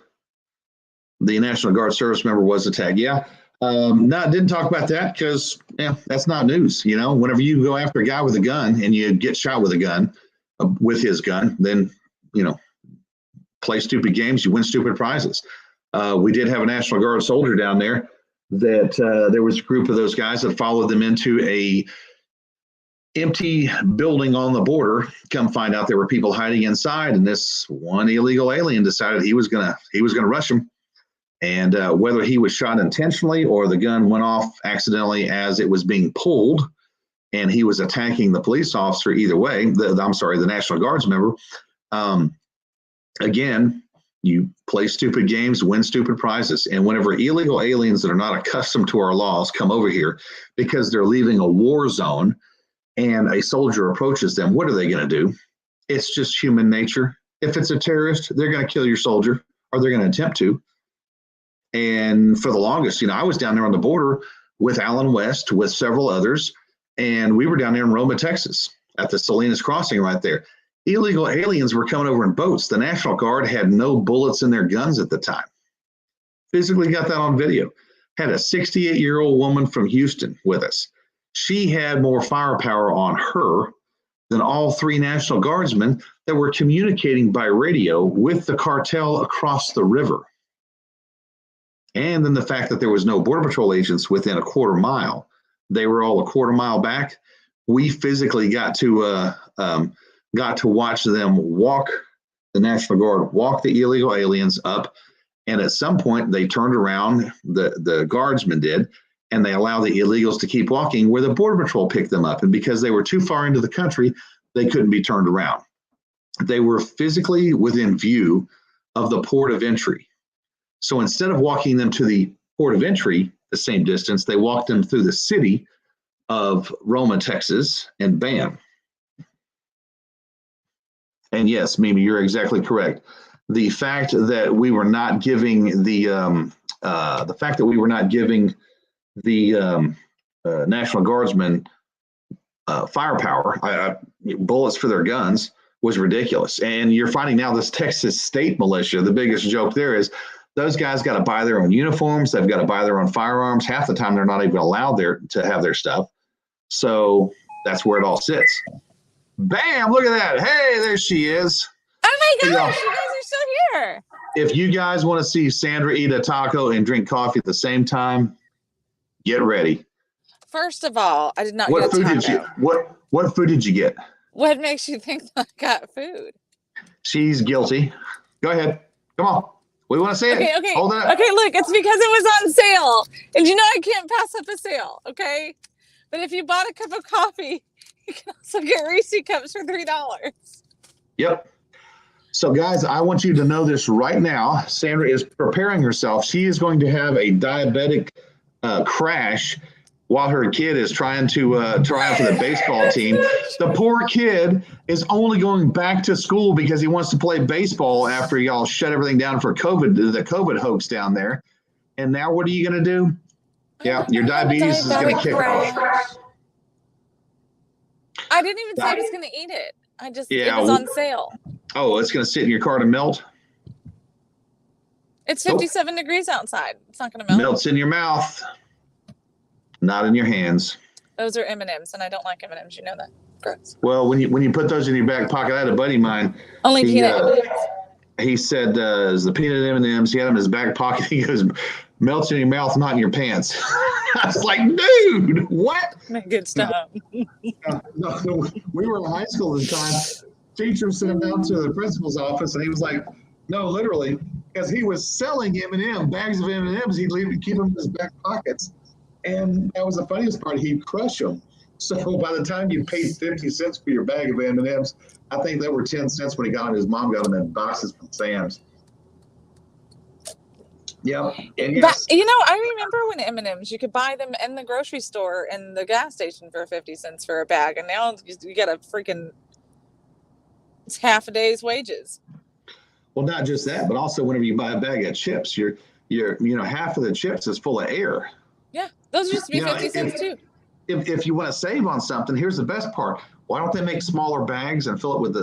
The National Guard service member was attacked. Yeah. No, didn't talk about that because that's not news. Whenever you go after a guy with a gun and you get shot with a gun, with his gun, then, play stupid games, you win stupid prizes. We did have a National Guard soldier down there that there was a group of those guys that followed them into a empty building on the border. Come find out there were people hiding inside, and this one illegal alien decided he was gonna rush him. And whether he was shot intentionally or the gun went off accidentally as it was being pulled, and he was attacking the police officer, either way, the National Guards member. Again, you play stupid games, win stupid prizes. And whenever illegal aliens that are not accustomed to our laws come over here because they're leaving a war zone and a soldier approaches them, what are they going to do? It's just human nature. If it's a terrorist, they're going to kill your soldier, or they're going to attempt to. And for the longest, I was down there on the border with Alan West, with several others, and we were down there in Roma, Texas, at the Salinas Crossing right there. Illegal aliens were coming over in boats. The National Guard had no bullets in their guns at the time. Physically got that on video. Had a 68-year-old woman from Houston with us. She had more firepower on her than all 3 National Guardsmen that were communicating by radio with the cartel across the river. And then the fact that there was no Border Patrol agents within a quarter mile. They were all a quarter mile back. We physically got to watch them walk, the National Guard walk the illegal aliens up. And at some point they turned around, the guardsmen did, and they allowed the illegals to keep walking where the Border Patrol picked them up. And because they were too far into the country, they couldn't be turned around. They were physically within view of the port of entry. So instead of walking them to the port of entry, the same distance, they walked them through the city of Roma, Texas, and bam. And yes, Mimi, you're exactly correct. The fact that we were not giving the National Guardsmen firepower, bullets for their guns, was ridiculous. And you're finding now this Texas state militia, the biggest joke there is those guys got to buy their own uniforms. They've got to buy their own firearms. Half the time they're not even allowed there to have their stuff. So that's where it all sits. Bam, look at that. Hey, there she is. Oh my gosh, you guys are still here. If you guys want to see Sandra eat a taco and drink coffee at the same time, Get ready. First of all, I did not What get a food taco. did you? What food did you get? What makes you think I got food? She's guilty. Go ahead. Come on. We want to see it. Okay. Hold it up. Okay, look, it's because it was on sale. And you know I can't pass up a sale, okay? But if you bought a cup of coffee, you can also get Reese cups for $3. Yep. So, guys, I want you to know this right now. Sandra is preparing herself. She is going to have a diabetic crash while her kid is trying to try out for the baseball team. The poor kid is only going back to school because he wants to play baseball after y'all shut everything down for COVID, the COVID hoax down there. And now what are you going to do? Yeah, your diabetes is going to kick off. I didn't even say I was going to eat it. It was on sale. Oh, it's going to sit in your car to melt? It's 57 degrees outside. It's not going to melt. Melts in your mouth, not in your hands. Those are M&Ms, and I don't like M&Ms. You know that. Gross. Well, when you put those in your back pocket, I had a buddy of mine. Only peanut M&Ms. He said the peanut M&Ms, he had them in his back pocket. He goes, melts in your mouth, not in your pants. I was like, dude, what? Good stuff. No, we were in high school at the time. Teacher sent him down to the principal's office, and he was like, no, literally, because he was selling M&M, bags of M&Ms. He'd keep them in his back pockets. And that was the funniest part. He'd crush them. So by the time you paid 50 cents for your bag of M&Ms, I think they were 10 cents when he got them. His mom got them in boxes from Sam's. Yeah. And yes. But, I remember when M&Ms, you could buy them in the grocery store and the gas station for 50 cents for a bag. And now you get it's half a day's wages. Well, not just that, but also whenever you buy a bag of chips, you're half of the chips is full of air. Yeah, those used to be 50 cents too. If you want to save on something, here's the best part. Why don't they make smaller bags and fill it with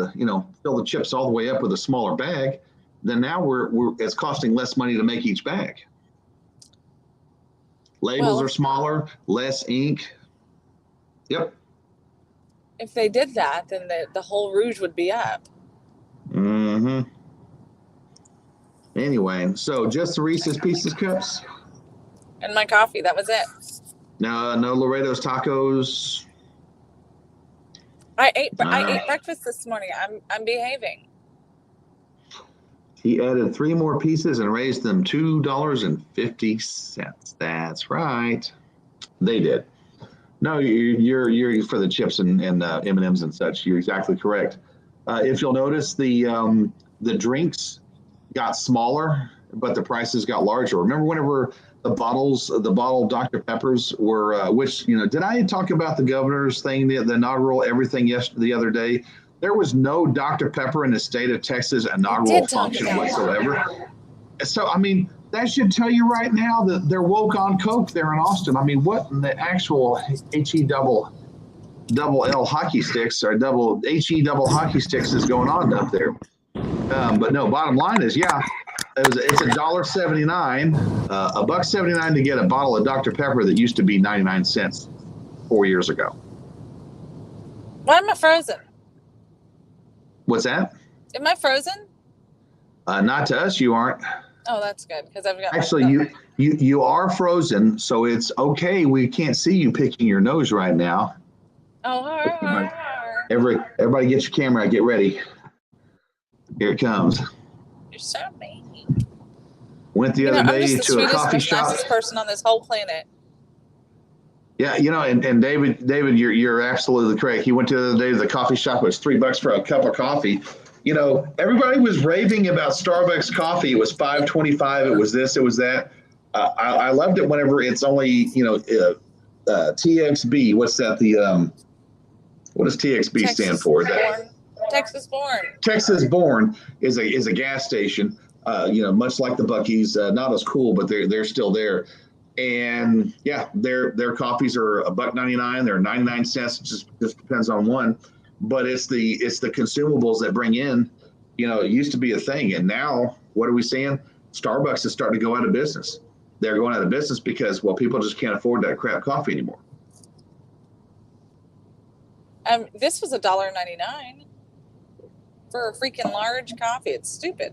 fill the chips all the way up with a smaller bag? Then now it's costing less money to make each bag. Labels are smaller, less ink. Yep. If they did that, then the whole Rouge would be up. Mm-hmm. Anyway, so just the Reese's Pieces cups? And my coffee, that was it. No Laredo's tacos. I ate breakfast this morning. I'm behaving. He added 3 more pieces and raised them $2.50. That's right. They did. No, you're for the chips and M&Ms and such. You're exactly correct. If you'll notice, the drinks got smaller, but the prices got larger. Remember whenever the bottled Dr. Peppers were, did I talk about the governor's thing, the inaugural everything the other day? There was no Dr. Pepper in the state of Texas inaugural function whatsoever. So, I mean, that should tell you right now that they're woke on Coke there in Austin. I mean, what in the actual HE double hockey sticks or double HE double hockey sticks is going on up there? But no, bottom line is, it's $1.79, $1.79 to get a bottle of Dr. Pepper that used to be 99 cents 4 years ago. Why am I frozen? What's that? Am I frozen? Not to us, you aren't. Oh, that's good because I've got. Actually, you are frozen, so it's okay. We can't see you picking your nose right now. Oh, everybody, get your camera. Get ready. Here it comes. You're so mean. Went the other day to a coffee shop. I'm the sweetest person on this whole planet. Yeah, and David, you're absolutely correct. He went to the other day to the coffee shop. It was $3 for a cup of coffee. Everybody was raving about Starbucks coffee. It was $5.25. It was this. It was that. I loved it whenever it's only TXB. What's that? What does TXB stand for? Texas Born. Texas Born is a gas station. Much like the Buc-ee's, not as cool, but they're still there. And yeah, their coffees are $1.99. They're 99 cents. Just depends on one. But it's the consumables that bring in. It used to be a thing, and now what are we seeing? Starbucks is starting to go out of business. They're going out of business because people just can't afford that crap coffee anymore. This was $1.99 for a freaking large coffee. It's stupid.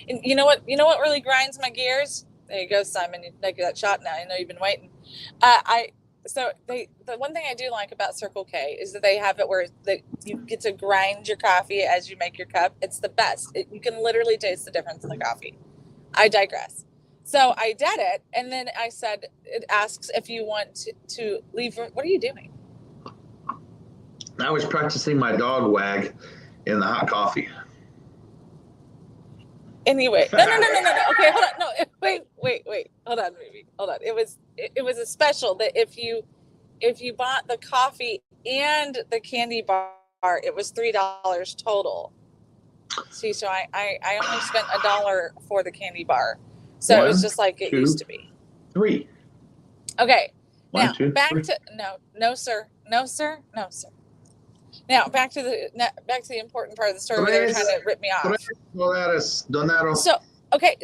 And you know what really grinds my gears? There you go, Simon. You take that shot now. I know you've been waiting. The one thing I do like about Circle K is that they have it where you get to grind your coffee as you make your cup. It's the best. You can literally taste the difference in the coffee. I digress. So I did it, and then I said, it asks if you want to leave. What are you doing? I was practicing my dog wag in the hot coffee. Anyway, no. Okay, hold on. No, wait. Hold on, baby. Hold on. It was a special that if you bought the coffee and the candy bar, it was $3 total. See, so I only spent $1 for the candy bar. So it was just like it used to be. 3. Okay. One, Now two, back three. to no, sir. Now back to the important part of the story where they were trying to rip me off.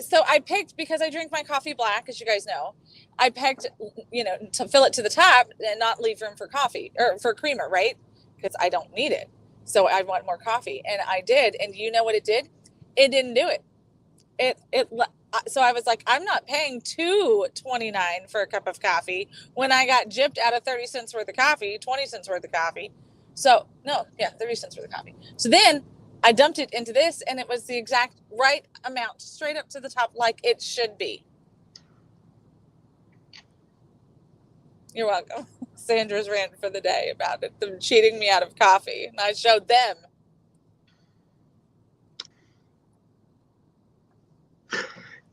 So I picked, because I drink my coffee black, as you guys know, I picked, to fill it to the top and not leave room for coffee or for creamer, right? Because I don't need it. So I want more coffee, and I did. And you know what it did? It didn't do it. So I was like, I'm not paying $2.29 for a cup of coffee when I got gypped out of 30 cents worth of coffee, 20 cents worth of coffee. So 30 cents worth of coffee. So then I dumped it into this, and it was the exact right amount, straight up to the top, like it should be. You're welcome. Sandra's rant for the day about it, them cheating me out of coffee, and I showed them.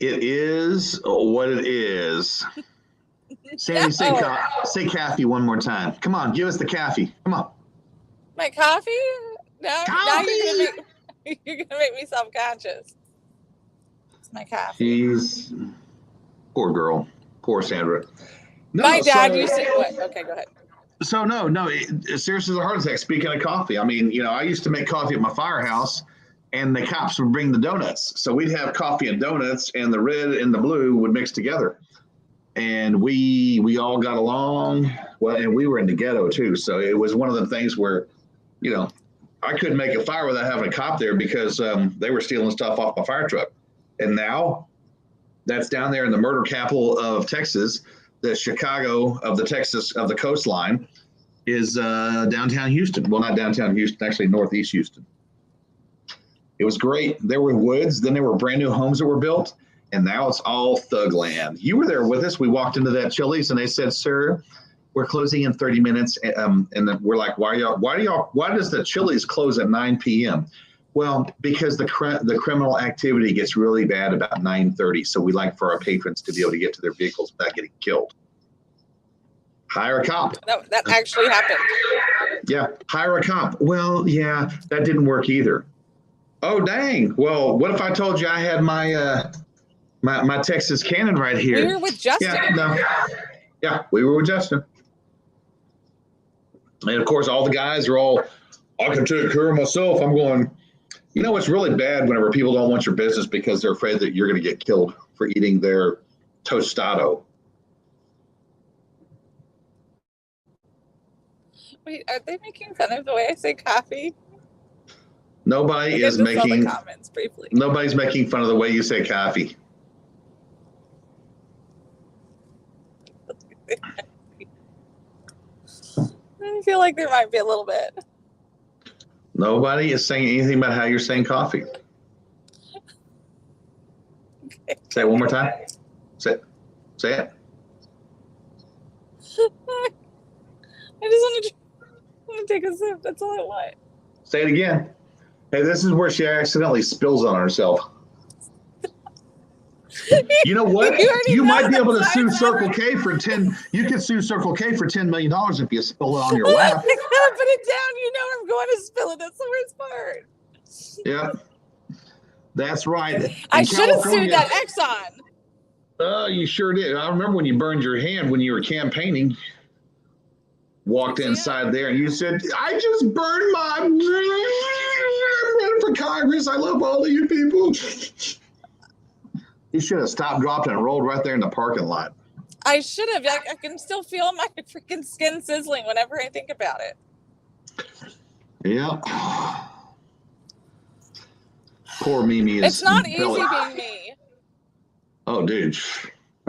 It is what it is. Sandy, say coffee one more time. Come on, give us the coffee. Come on. My coffee? No, coffee! Now you're gonna make me self-conscious. It's my coffee. She's poor girl, poor Sandra. No, my dad used to. What? Okay, go ahead. So seriously, the heart attack. Speaking of coffee, I mean, I used to make coffee at my firehouse, and the cops would bring the donuts. So we'd have coffee and donuts, and the red and the blue would mix together. And we all got along well, and we were in the ghetto too. So it was one of the things where, I couldn't make a fire without having a cop there because they were stealing stuff off my fire truck. And now that's down there in the murder capital of Texas. The Chicago of the coastline is downtown Houston. Well, not downtown Houston, actually northeast Houston. It was great. There were woods. Then there were brand new homes that were built. And now it's all thug land. You were there with us. We walked into that Chili's and they said, "Sir, we're closing in 30 minutes." And then we're like, why does the Chili's close at 9 p.m.? Well, because the criminal activity gets really bad about 9:30. So we like for our patrons to be able to get to their vehicles without getting killed. Hire a cop. That actually happened. Yeah, hire a cop. Well, yeah, that didn't work either. Oh, dang. Well, what if I told you I had my my Texas Cannon right here? We were with Justin. Yeah, we were with Justin. And of course, all the guys are all, "I can take care of myself." I'm going, it's really bad whenever people don't want your business because they're afraid that you're going to get killed for eating their tostado. Wait, are they making fun of the way I say coffee? Nobody's making fun of the way you say coffee. I feel like there might be a little bit. Nobody is saying anything about how you're saying coffee. Okay. Say it one more time. Say it. I just want to take a sip. That's all I want. Say it again. Hey, this is where she accidentally spills on herself. You know what? You might be able to sue Circle K for 10. You could sue Circle K for $10 million if you spill it on your lap. I'm gonna put it down. I'm going to spill it. That's the worst part. Yeah, that's right. I should have sued that Exxon. Oh, you sure did. I remember when you burned your hand when you were campaigning. Walked inside there and you said, "I just burned I'm running for Congress. I love all of you people." You should have stopped, dropped, and rolled right there in the parking lot. I should have. I can still feel my freaking skin sizzling whenever I think about it. Yeah. Poor Mimi is. It's not easy being me. Oh, dude.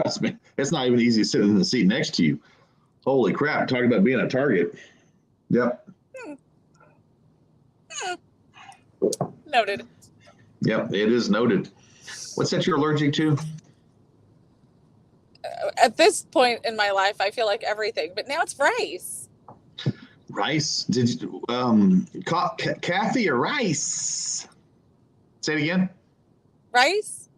Trust me, it's not even easy sitting in the seat next to you. Holy crap! Talking about being a target. Yep. Noted. Yep, it is noted. What's that you're allergic to? At this point in my life, I feel like everything, but now it's rice. Rice? Did you coffee or rice? Say it again. Rice?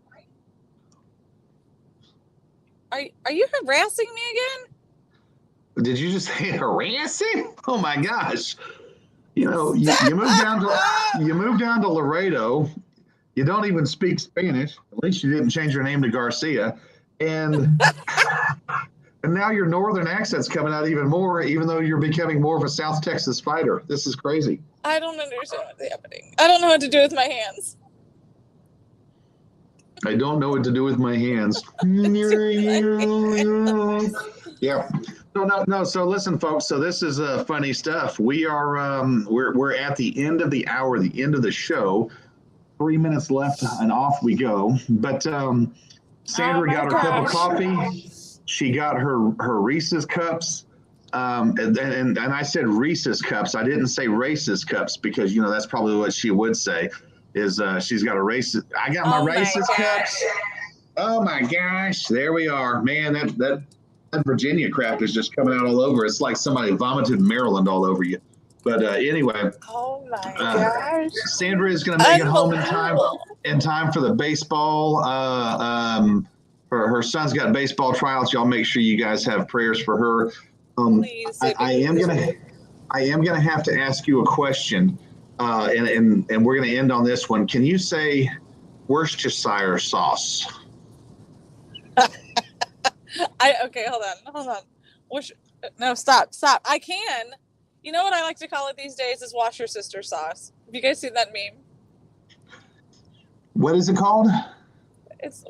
Are you harassing me again? Did you just say harassing? Oh my gosh! You know, you moved down to Laredo. You don't even speak Spanish. At least you didn't change your name to Garcia, and now your northern accent's coming out even more. Even though you're becoming more of a South Texas fighter, this is crazy. I don't understand what's happening. I don't know what to do with my hands. I don't know what to do with my hands. Yeah. No. So listen, folks. So this is funny stuff. We are we're at the end of the hour, the end of the show. 3 minutes left, and off we go. But Sandra got her cup of coffee. She got her Reese's cups. And I said Reese's cups. I didn't say racist cups because that's probably what she would say. Is she's got a racist? I got my racist cups. Oh my gosh! There we are, man. That Virginia crap is just coming out all over. It's like somebody vomited Maryland all over you. But anyway. Oh my gosh! Sandra is going to make it home in time for the baseball. Her son's got baseball tryouts. Y'all make sure you guys have prayers for her. Please. I am gonna have to ask you a question. And we're going to end on this one. Can you say Worcestershire sauce? Okay, hold on. No, stop. I can. You know what I like to call it these days is wash your sister sauce. Have you guys seen that meme? What is it called? It's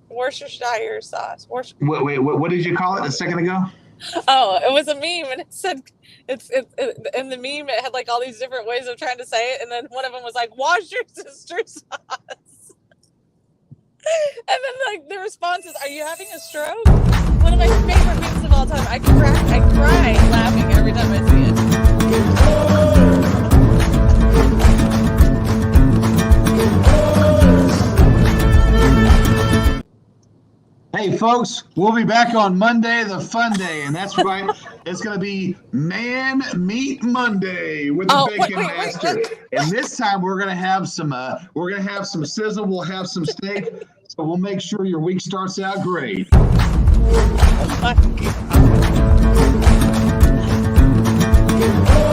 Worcestershire sauce. Wait, what did you call it a second ago? Oh, it was a meme, and it said it's in the meme. It had like all these different ways of trying to say it, and then one of them was like, "Wash your sister's sauce," and then like the response is, "Are you having a stroke?" One of my favorite memes of all time. I cry laughing every time I see it. Hey, folks, we'll be back on Monday, the fun day, and that's right. It's going to be Man Meat Monday with the Bacon Master. And this time we're going to have some sizzle. We'll have some steak. So we'll make sure your week starts out great. Oh my God.